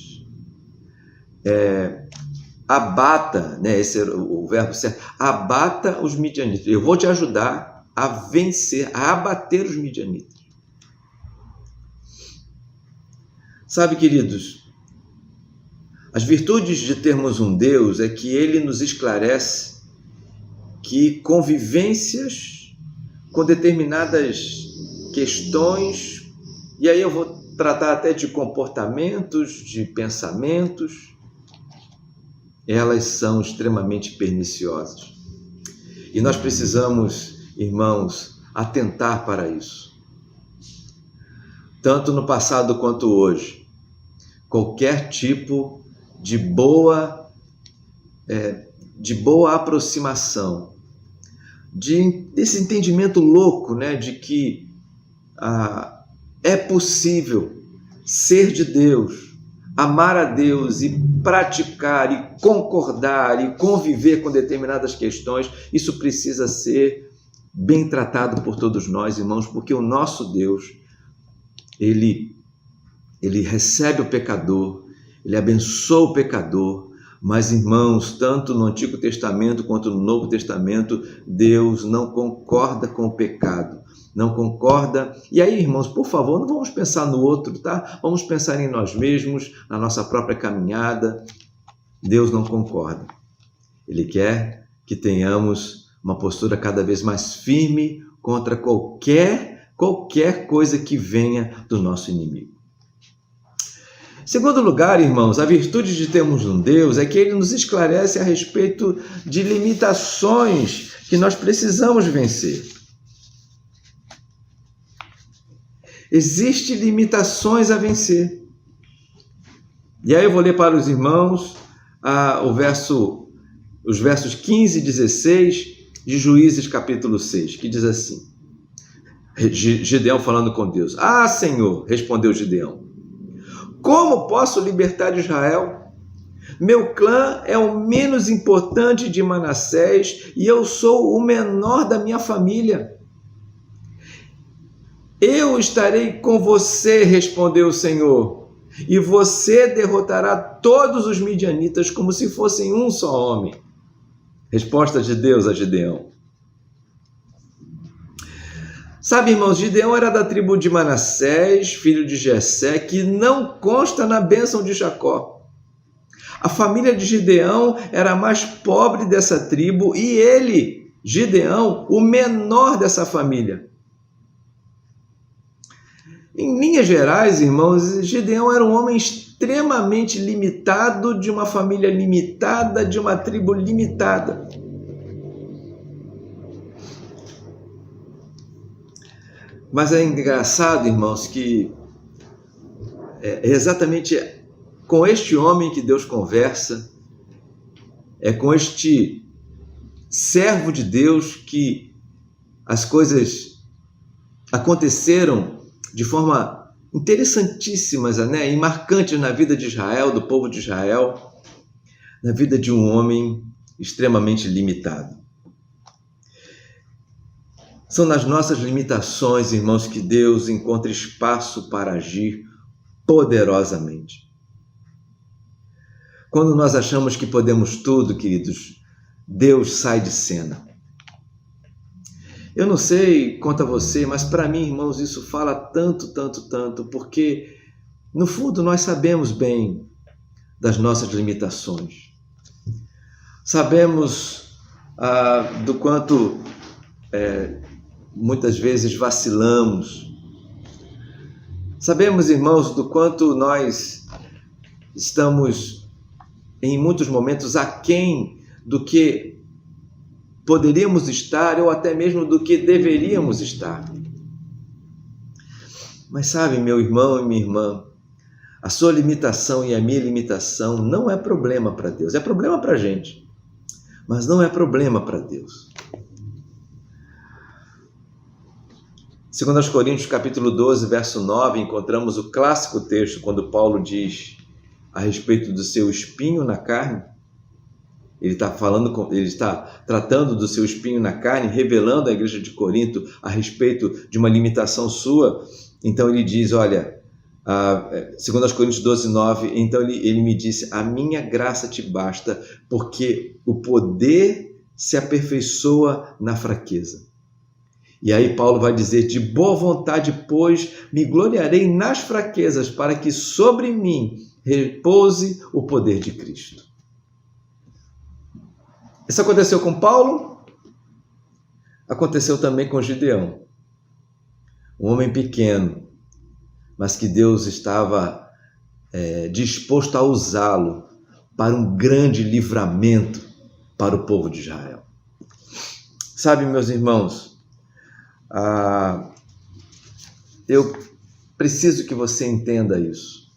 Abata, esse era o verbo certo, abata os midianitas. Eu vou te ajudar a vencer, a abater os midianitas. Sabe, queridos, as virtudes de termos um Deus é que ele nos esclarece que convivências com determinadas questões, e aí eu vou tratar até de comportamentos, de pensamentos, elas são extremamente perniciosas. E nós precisamos, irmãos, atentar para isso. Tanto no passado quanto hoje, qualquer tipo de boa aproximação, desse entendimento louco, né, de que é possível ser de Deus, amar a Deus e praticar e concordar e conviver com determinadas questões, isso precisa ser bem tratado por todos nós, irmãos, porque o nosso Deus, ele recebe o pecador, ele abençoa o pecador, mas, irmãos, tanto no Antigo Testamento quanto no Novo Testamento, Deus não concorda com o pecado, não concorda. E aí, irmãos, por favor, não vamos pensar no outro, tá? Vamos pensar em nós mesmos, na nossa própria caminhada. Deus não concorda. Ele quer que tenhamos uma postura cada vez mais firme contra qualquer coisa que venha do nosso inimigo. Segundo lugar, irmãos, a virtude de termos um Deus é que Ele nos esclarece a respeito de limitações que nós precisamos vencer. Existem limitações a vencer. E aí eu vou ler para os irmãos os versos 15 e 16 de Juízes capítulo 6, que diz assim, Gideão falando com Deus: "Ah, Senhor", respondeu Gideão, "como posso libertar Israel? Meu clã é o menos importante de Manassés e eu sou o menor da minha família." "Eu estarei com você", respondeu o Senhor, "e você derrotará todos os midianitas como se fossem um só homem." Resposta de Deus a Gideão. Sabe, irmãos, Gideão era da tribo de Manassés, filho de Jessé, que não consta na bênção de Jacó. A família de Gideão era a mais pobre dessa tribo e ele, Gideão, o menor dessa família. Em linhas gerais, irmãos, Gideão era um homem extremamente limitado, de uma família limitada, de uma tribo limitada. Mas é engraçado, irmãos, que é exatamente com este homem que Deus conversa, é com este servo de Deus que as coisas aconteceram de forma interessantíssimas, né, e marcantes na vida de Israel, do povo de Israel, na vida de um homem extremamente limitado. São nas nossas limitações, irmãos, que Deus encontra espaço para agir poderosamente. Quando nós achamos que podemos tudo, queridos, Deus sai de cena. Eu não sei quanto a você, mas para mim, irmãos, isso fala tanto, porque no fundo nós sabemos bem das nossas limitações. Sabemos do quanto muitas vezes vacilamos. Sabemos, irmãos, do quanto nós estamos em muitos momentos aquém do que poderíamos estar ou até mesmo do que deveríamos estar. Mas sabe, meu irmão e minha irmã, a sua limitação e a minha limitação não é problema para Deus. É problema para a gente, mas não é problema para Deus. 2 Coríntios capítulo 12, verso 9, encontramos o clássico texto quando Paulo diz a respeito do seu espinho na carne. Ele está tratando do seu espinho na carne, revelando à igreja de Corinto a respeito de uma limitação sua. Então ele diz, olha, 2 Coríntios 12, 9, então ele me disse: "A minha graça te basta, porque o poder se aperfeiçoa na fraqueza." E aí Paulo vai dizer: "De boa vontade, pois, me gloriarei nas fraquezas, para que sobre mim repouse o poder de Cristo." Isso aconteceu com Paulo, aconteceu também com Gideão. Um homem pequeno, mas que Deus estava disposto a usá-lo para um grande livramento para o povo de Israel. Sabe, meus irmãos, eu preciso que você entenda isso.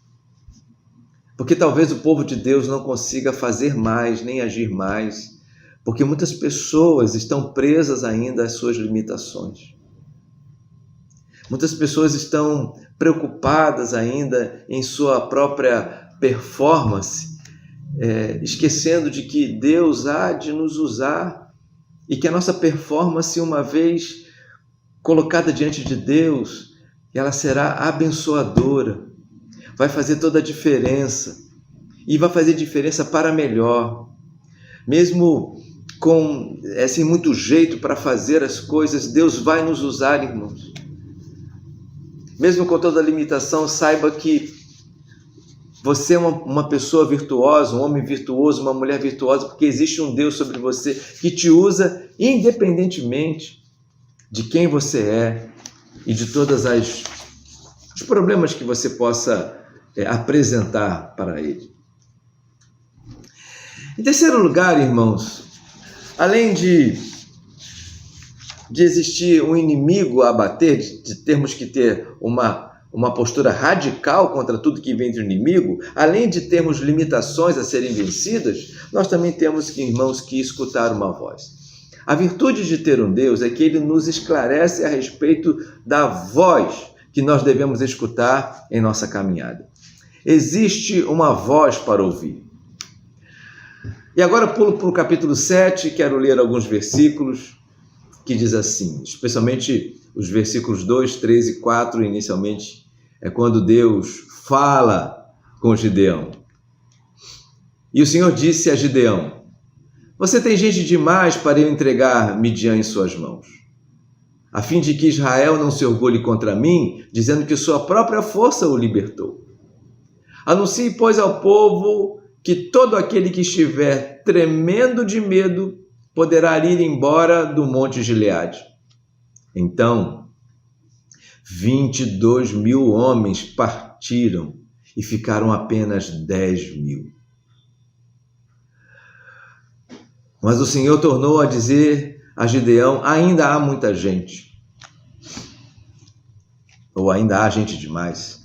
Porque talvez o povo de Deus não consiga fazer mais, nem agir mais, porque muitas pessoas estão presas ainda às suas limitações. Muitas pessoas estão preocupadas ainda em sua própria performance, esquecendo de que Deus há de nos usar e que a nossa performance, uma vez colocada diante de Deus, ela será abençoadora, vai fazer toda a diferença e vai fazer diferença para melhor. Mesmo sem muito jeito para fazer as coisas, Deus vai nos usar, irmãos. Mesmo com toda a limitação, saiba que você é uma pessoa virtuosa, um homem virtuoso, uma mulher virtuosa, porque existe um Deus sobre você que te usa independentemente de quem você é e de todos os problemas que você possa apresentar para Ele. Em terceiro lugar, irmãos, além de existir um inimigo a abater, de termos que ter uma postura radical contra tudo que vem do inimigo, além de termos limitações a serem vencidas, nós também temos, irmãos, que escutar uma voz. A virtude de ter um Deus é que Ele nos esclarece a respeito da voz que nós devemos escutar em nossa caminhada. Existe uma voz para ouvir. E agora pulo para o capítulo 7, quero ler alguns versículos que diz assim, especialmente os versículos 2, 3 e 4, inicialmente, é quando Deus fala com Gideão. E o Senhor disse a Gideão: você tem gente demais para eu entregar Midian em suas mãos, a fim de que Israel não se orgulhe contra mim, dizendo que sua própria força o libertou. Anuncie, pois, ao povo que todo aquele que estiver tremendo de medo poderá ir embora do monte Gileade. Então, 22.000 homens partiram e ficaram apenas 10.000. Mas o Senhor tornou a dizer a Gideão: ainda há muita gente. Ou ainda há gente demais.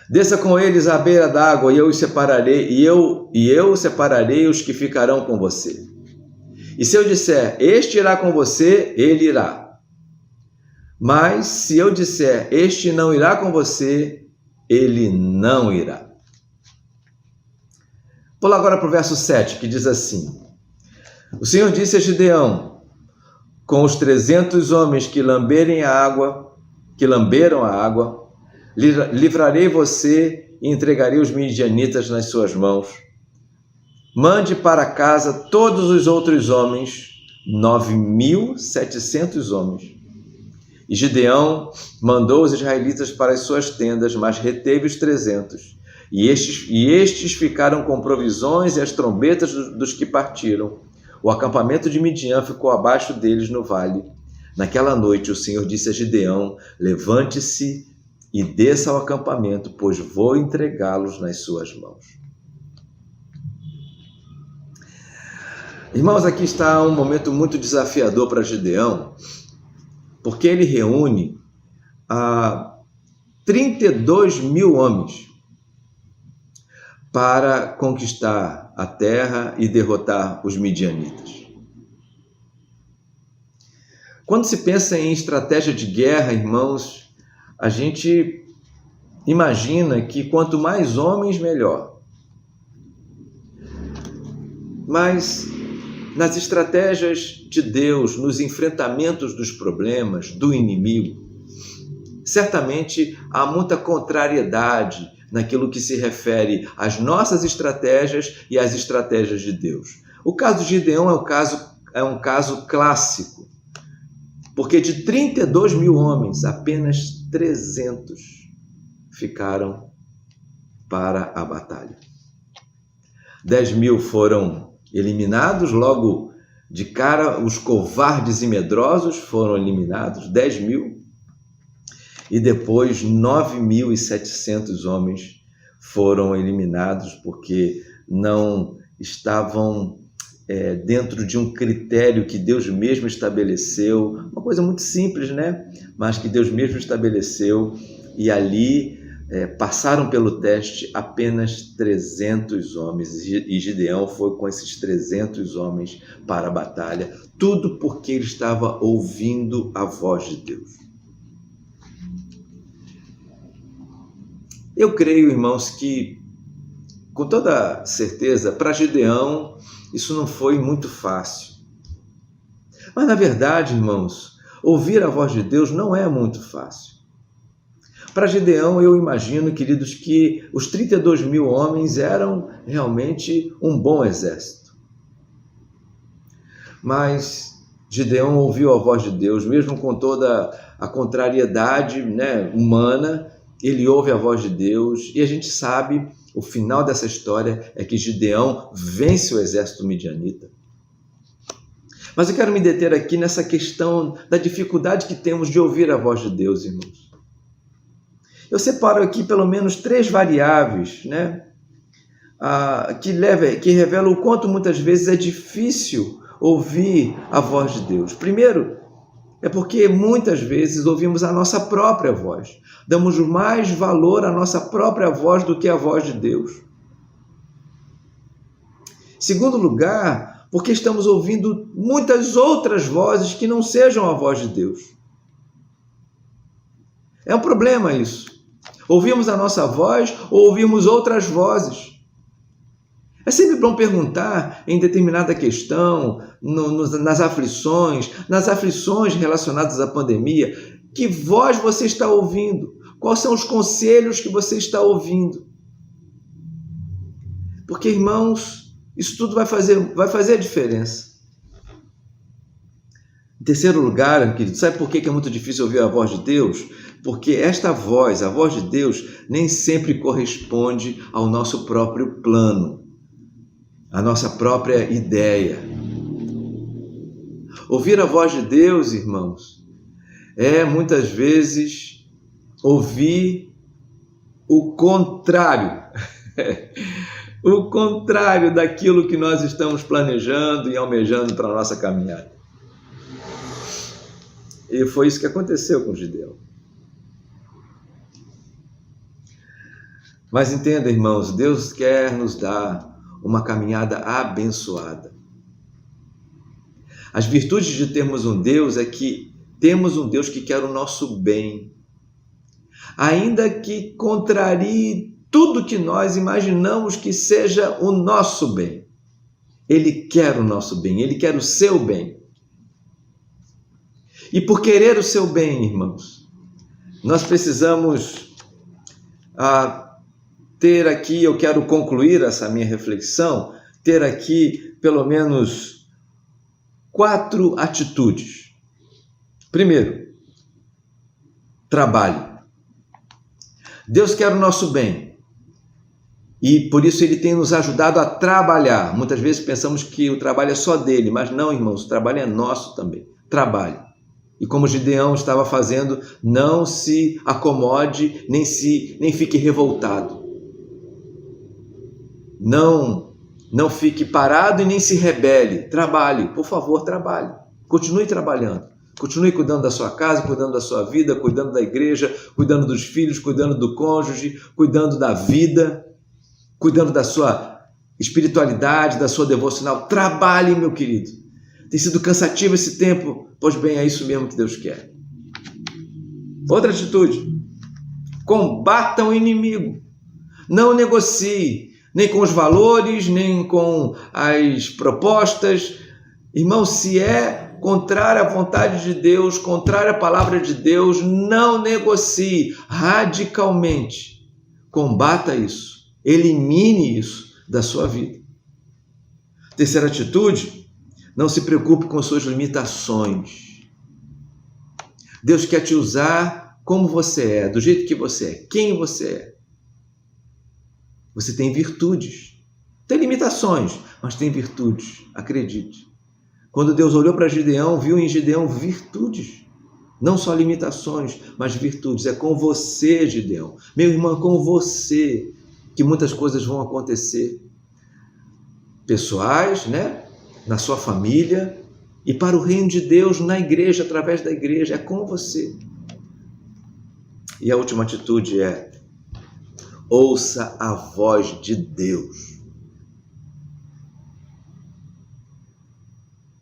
Desça com eles à beira d'água e eu os separarei, e eu separarei os que ficarão com você. E se eu disser, este irá com você, ele irá. Mas se eu disser, este não irá com você, ele não irá. Pula agora para o verso 7, que diz assim: o Senhor disse a Gideão: com os 300 homens que lamberam a água, livrarei você e entregarei os midianitas nas suas mãos. Mande para casa todos os outros homens, 9.700 homens. E Gideão mandou os israelitas para as suas tendas, mas reteve os 300. E estes ficaram com provisões e as trombetas dos que partiram. O acampamento de Midian ficou abaixo deles no vale. Naquela noite o Senhor disse a Gideão: levante-se e desça ao acampamento, pois vou entregá-los nas suas mãos. Irmãos, aqui está um momento muito desafiador para Gideão, porque ele reúne 32.000 homens para conquistar a terra e derrotar os midianitas. Quando se pensa em estratégia de guerra, irmãos, a gente imagina que quanto mais homens, melhor. Mas nas estratégias de Deus, nos enfrentamentos dos problemas, do inimigo, certamente há muita contrariedade naquilo que se refere às nossas estratégias e às estratégias de Deus. O caso de Gideão é um caso clássico, porque de 32.000 homens, apenas 300 ficaram para a batalha. 10.000 foram eliminados, logo de cara os covardes e medrosos foram eliminados, 10.000. e depois 9.700 homens foram eliminados porque não estavam dentro de um critério que Deus mesmo estabeleceu, uma coisa muito simples, né? Mas que Deus mesmo estabeleceu, e ali passaram pelo teste apenas 300 homens, e Gideão foi com esses 300 homens para a batalha, tudo porque ele estava ouvindo a voz de Deus. Eu creio, irmãos, que com toda certeza, para Gideão, isso não foi muito fácil. Mas, na verdade, irmãos, ouvir a voz de Deus não é muito fácil. Para Gideão, eu imagino, queridos, que os 32.000 homens eram realmente um bom exército. Mas Gideão ouviu a voz de Deus, mesmo com toda a contrariedade, né, humana, ele ouve a voz de Deus, e a gente sabe, o final dessa história é que Gideão vence o exército midianita. Mas eu quero me deter aqui nessa questão da dificuldade que temos de ouvir a voz de Deus, irmãos. Eu separo aqui pelo menos 3 variáveis, né, que revelam o quanto muitas vezes é difícil ouvir a voz de Deus. Primeiro, é porque muitas vezes ouvimos a nossa própria voz. Damos mais valor à nossa própria voz do que à voz de Deus. Segundo lugar, porque estamos ouvindo muitas outras vozes que não sejam a voz de Deus. É um problema isso. Ouvimos a nossa voz ou ouvimos outras vozes. É sempre bom perguntar em determinada questão, nas aflições relacionadas à pandemia, que voz você está ouvindo? Quais são os conselhos que você está ouvindo? Porque, irmãos, isso tudo vai fazer a diferença. Em terceiro lugar, querido, sabe por que é muito difícil ouvir a voz de Deus? Porque esta voz, a voz de Deus, nem sempre corresponde ao nosso próprio plano, à nossa própria ideia. Ouvir a voz de Deus, irmãos, é muitas vezes ouvir o contrário. O contrário daquilo que nós estamos planejando e almejando para a nossa caminhada. E foi isso que aconteceu com Gideão. Mas entenda, irmãos, Deus quer nos dar uma caminhada abençoada. As virtudes de termos um Deus é que temos um Deus que quer o nosso bem, ainda que contrarie tudo que nós imaginamos que seja o nosso bem. Ele quer o nosso bem, Ele quer o seu bem. E por querer o seu bem, irmãos, nós precisamos ter aqui, eu quero concluir essa minha reflexão, ter aqui pelo menos 4 atitudes. Primeiro, trabalhe. Deus quer o nosso bem e por isso Ele tem nos ajudado a trabalhar. Muitas vezes pensamos que o trabalho é só dele, mas não, irmãos, o trabalho é nosso também. Trabalhe. E como Gideão estava fazendo, não se acomode, nem fique revoltado. Não fique parado e nem se rebele. Trabalhe, por favor, trabalhe. Continue trabalhando. Continue cuidando da sua casa, cuidando da sua vida, cuidando da igreja, cuidando dos filhos, cuidando do cônjuge, cuidando da vida, cuidando da sua espiritualidade, da sua devocional. Trabalhe, meu querido. Tem sido cansativo esse tempo, pois bem, é isso mesmo que Deus quer. Outra atitude. Combata o inimigo. Não negocie, nem com os valores, nem com as propostas. Irmão, se é contrário à vontade de Deus, contrário à palavra de Deus, não negocie radicalmente. Combata isso. Elimine isso da sua vida. Terceira atitude. Não se preocupe com suas limitações. Deus quer te usar como você é, do jeito que você é, quem você é. Você tem virtudes. Tem limitações, mas tem virtudes. Acredite. Quando Deus olhou para Gideão, viu em Gideão virtudes. Não só limitações, mas virtudes. É com você, Gideão. Meu irmão, é com você que muitas coisas vão acontecer. Pessoais, né? Na sua família e para o reino de Deus na igreja, através da igreja. É com você. E a última atitude é: ouça a voz de Deus.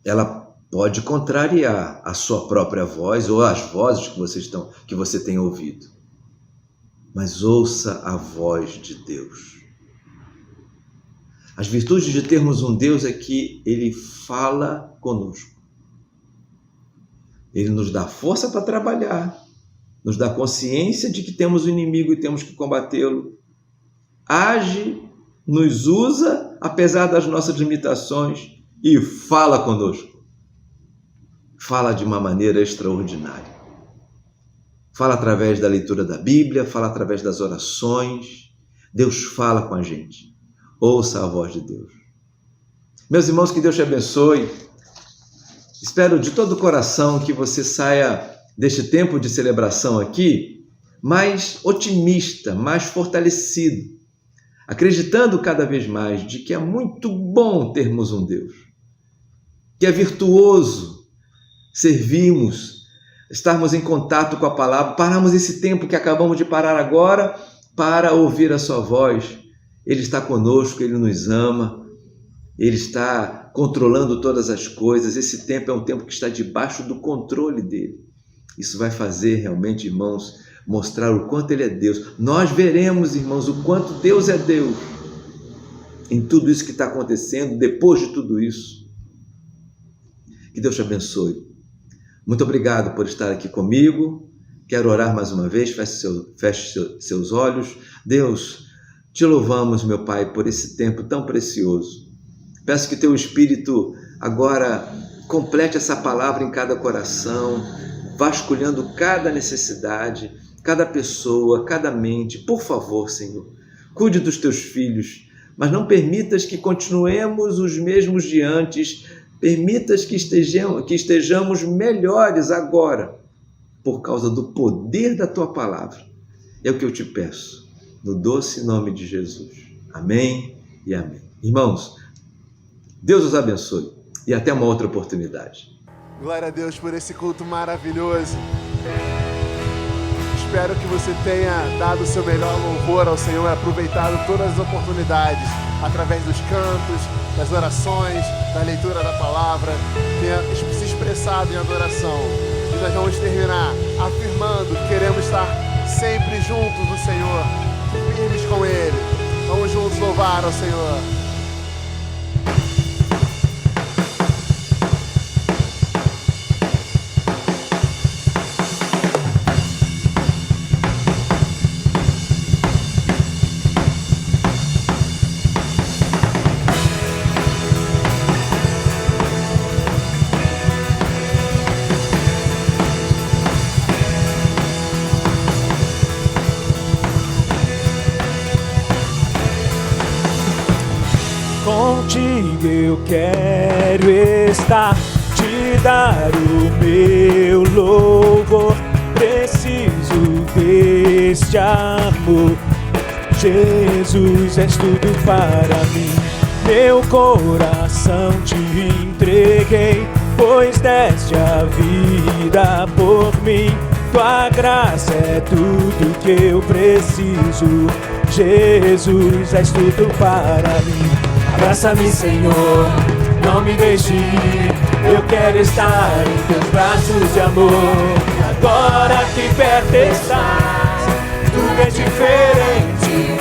Ela pode contrariar a sua própria voz ou as vozes que você tem ouvido. Mas ouça a voz de Deus. As virtudes de termos um Deus é que Ele fala conosco. Ele nos dá força para trabalhar, nos dá consciência de que temos um inimigo e temos que combatê-lo. Age, nos usa, apesar das nossas limitações, e fala conosco. Fala de uma maneira extraordinária. Fala através da leitura da Bíblia, fala através das orações. Deus fala com a gente. Ouça a voz de Deus. Meus irmãos, que Deus te abençoe. Espero de todo o coração que você saia deste tempo de celebração aqui mais otimista, mais fortalecido, acreditando cada vez mais de que é muito bom termos um Deus, que é virtuoso servirmos, estarmos em contato com a palavra, pararmos esse tempo que acabamos de parar agora para ouvir a sua voz. Ele está conosco, Ele nos ama, Ele está controlando todas as coisas. Esse tempo é um tempo que está debaixo do controle dEle. Isso vai fazer realmente, irmãos, mostrar o quanto Ele é Deus. Nós veremos, irmãos, o quanto Deus é Deus em tudo isso que está acontecendo, depois de tudo isso. Que Deus te abençoe. Muito obrigado por estar aqui comigo. Quero orar mais uma vez. Feche seus olhos. Deus, te louvamos, meu Pai, por esse tempo tão precioso. Peço que teu Espírito agora complete essa palavra em cada coração, vasculhando cada necessidade, cada pessoa, cada mente. Por favor, Senhor, cuide dos teus filhos, mas não permitas que continuemos os mesmos de antes. Permitas que estejamos melhores agora, por causa do poder da tua palavra. É o que eu te peço, no doce nome de Jesus. Amém e amém. Irmãos, Deus os abençoe e até uma outra oportunidade. Glória a Deus por esse culto maravilhoso. Espero que você tenha dado o seu melhor louvor ao Senhor e aproveitado todas as oportunidades, através dos cantos, das orações, da leitura da palavra, tenha se expressado em adoração. E nós vamos terminar afirmando que queremos estar sempre juntos do Senhor, firmes com Ele. Vamos juntos louvar ao Senhor. Contigo eu quero estar, te dar o meu louvor. Preciso deste amor. Jesus, és tudo para mim. Meu coração te entreguei, pois deste a vida por mim. Tua graça é tudo que eu preciso. Jesus, és tudo para mim. Abraça-me, Senhor, não me deixe ir. Eu quero estar em teus braços de amor. Agora que perto estás, tudo é diferente,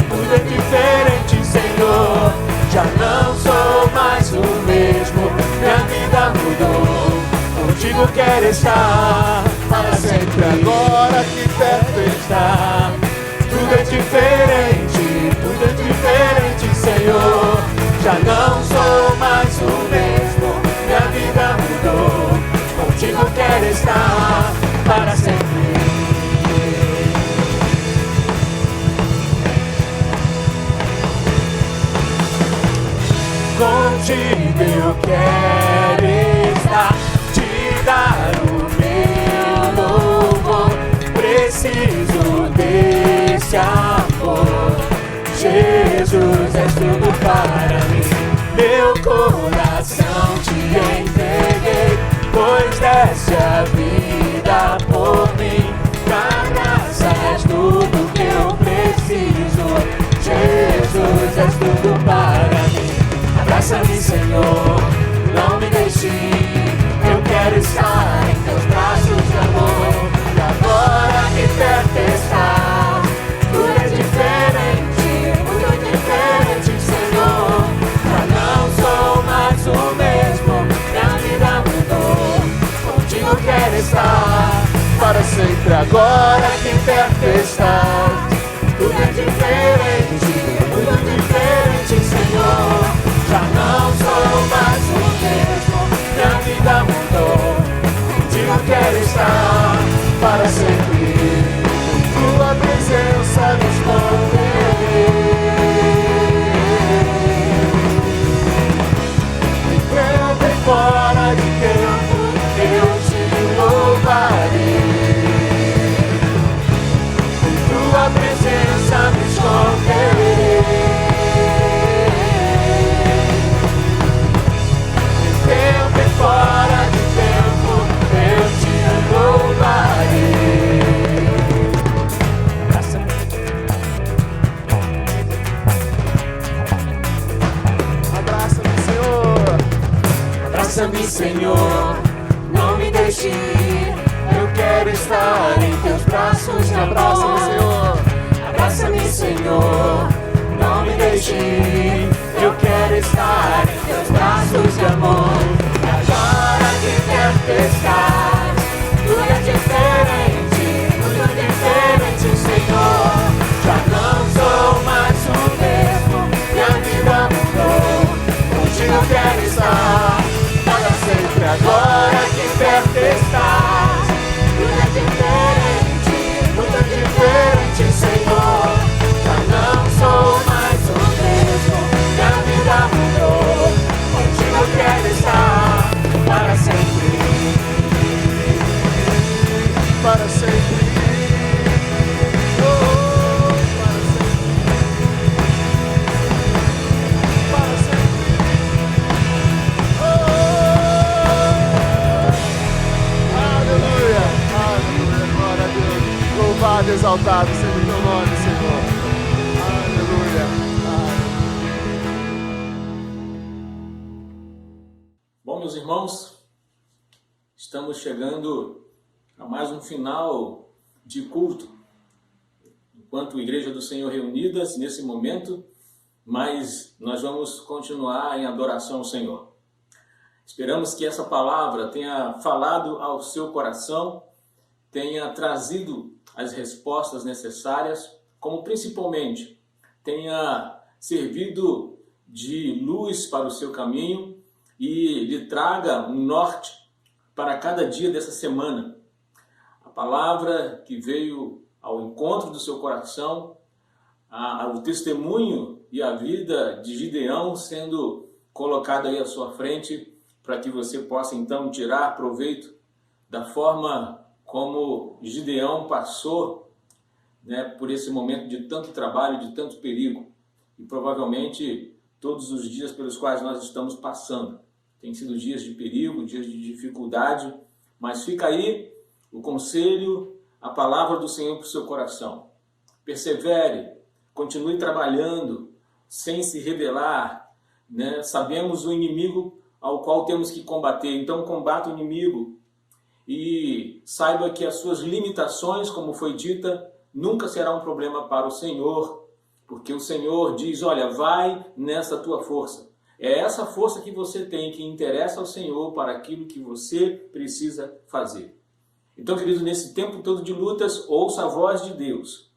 Senhor. Já não sou mais o mesmo, minha vida mudou. Contigo quero estar para sempre. Agora que perto está, tudo é diferente, Senhor. Já não sou mais o mesmo, minha vida mudou. Contigo quero estar para sempre. Contigo eu quero estar, te dar o meu louvor. quer estar para sempre agora que perto estás. Tudo é diferente, Senhor. Já não sou mais o mesmo, minha vida mudou. Contigo quero estar para sempre. Tua presença me esconderei. Em tempo e fora de tempo eu te louvarei. Tua presença me esconderei. Em tempo e fora de tempo eu te louvarei. Abraça-me, Senhor. Abraça-me, Senhor. Não me deixe ir. Eu quero estar em teus braços de amor. Abraça-me, Senhor. Abraça-me, Senhor. Não me deixe ir. Eu quero estar em teus braços de amor. E agora que perto estás, tudo é diferente, Senhor. Já não sou mais o mesmo, minha vida mudou. Contigo quero estar para sempre agora que perto estás. Tudo é diferente, Senhor. Já não sou mais o mesmo, minha vida mudou. Contigo quero estar para sempre. Para sempre. Oh, para sempre. Para sempre. Aleluia, aleluia, glória a Deus. Louvado, exaltado seja o teu nome, Senhor. Aleluia. Bom, meus irmãos, estamos chegando a mais um final de culto, enquanto Igreja do Senhor reunidas nesse momento, mas nós vamos continuar em adoração ao Senhor. Esperamos que essa palavra tenha falado ao seu coração, tenha trazido as respostas necessárias, como principalmente tenha servido de luz para o seu caminho e lhe traga um norte para cada dia dessa semana. A palavra que veio ao encontro do seu coração, o testemunho e a vida de Gideão sendo colocado aí à sua frente, para que você possa então tirar proveito da forma como Gideão passou, né, por esse momento de tanto trabalho, de tanto perigo, e provavelmente todos os dias pelos quais nós estamos passando. Tem sido dias de perigo, dias de dificuldade, mas fica aí o conselho, a palavra do Senhor para o seu coração. Persevere, continue trabalhando, sem se rebelar, né? Sabemos o inimigo ao qual temos que combater, então combata o inimigo e saiba que as suas limitações, como foi dita, nunca será um problema para o Senhor, porque o Senhor diz, olha, vai nessa tua força. É essa força que você tem que interessa ao Senhor para aquilo que você precisa fazer. Então, querido, nesse tempo todo de lutas, ouça a voz de Deus.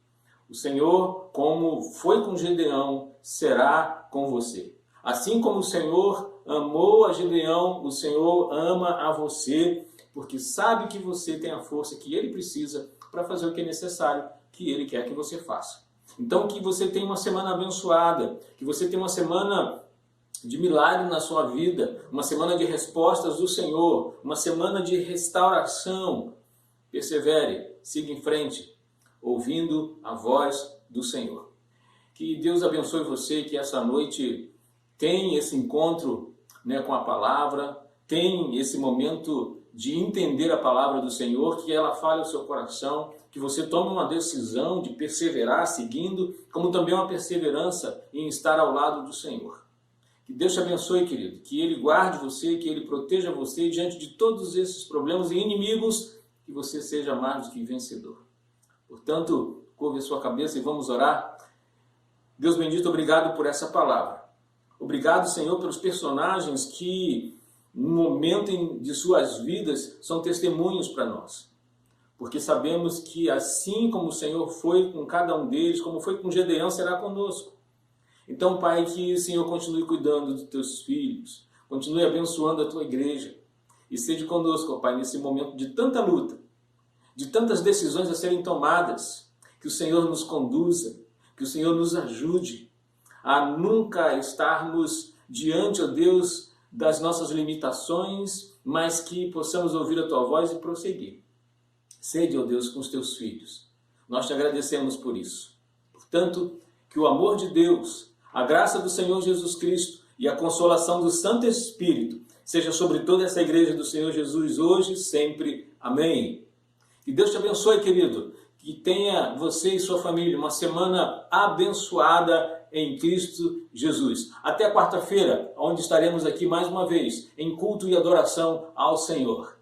O Senhor, como foi com Gideão, será com você. Assim como o Senhor amou a Gideão, o Senhor ama a você, porque sabe que você tem a força que Ele precisa para fazer o que é necessário, que Ele quer que você faça. Então, que você tenha uma semana abençoada, que você tenha uma semana de milagre na sua vida, uma semana de respostas do Senhor, uma semana de restauração. Persevere, siga em frente, ouvindo a voz do Senhor. Que Deus abençoe você, que essa noite tem esse encontro, né, com a palavra, tem esse momento de entender a palavra do Senhor, que ela fale ao seu coração, que você tome uma decisão de perseverar seguindo, como também uma perseverança em estar ao lado do Senhor. Que Deus te abençoe, querido, que Ele guarde você, que Ele proteja você diante de todos esses problemas e inimigos, que você seja mais do que vencedor. Portanto, curve a sua cabeça e vamos orar. Deus bendito, obrigado por essa palavra. Obrigado, Senhor, pelos personagens que no momento de suas vidas, são testemunhos para nós. Porque sabemos que assim como o Senhor foi com cada um deles, como foi com Gedeão, será conosco. Então, Pai, que o Senhor continue cuidando dos teus filhos, continue abençoando a tua igreja e seja conosco, ó Pai, nesse momento de tanta luta, de tantas decisões a serem tomadas, que o Senhor nos conduza, que o Senhor nos ajude a nunca estarmos diante, ó Deus, das nossas limitações, mas que possamos ouvir a tua voz e prosseguir. Sede, ó Deus, com os teus filhos. Nós te agradecemos por isso. Portanto, que o amor de Deus, a graça do Senhor Jesus Cristo e a consolação do Santo Espírito seja sobre toda essa igreja do Senhor Jesus hoje e sempre. Amém. Que Deus te abençoe, querido. Que tenha você e sua família uma semana abençoada em Cristo Jesus. Até quarta-feira, onde estaremos aqui mais uma vez em culto e adoração ao Senhor.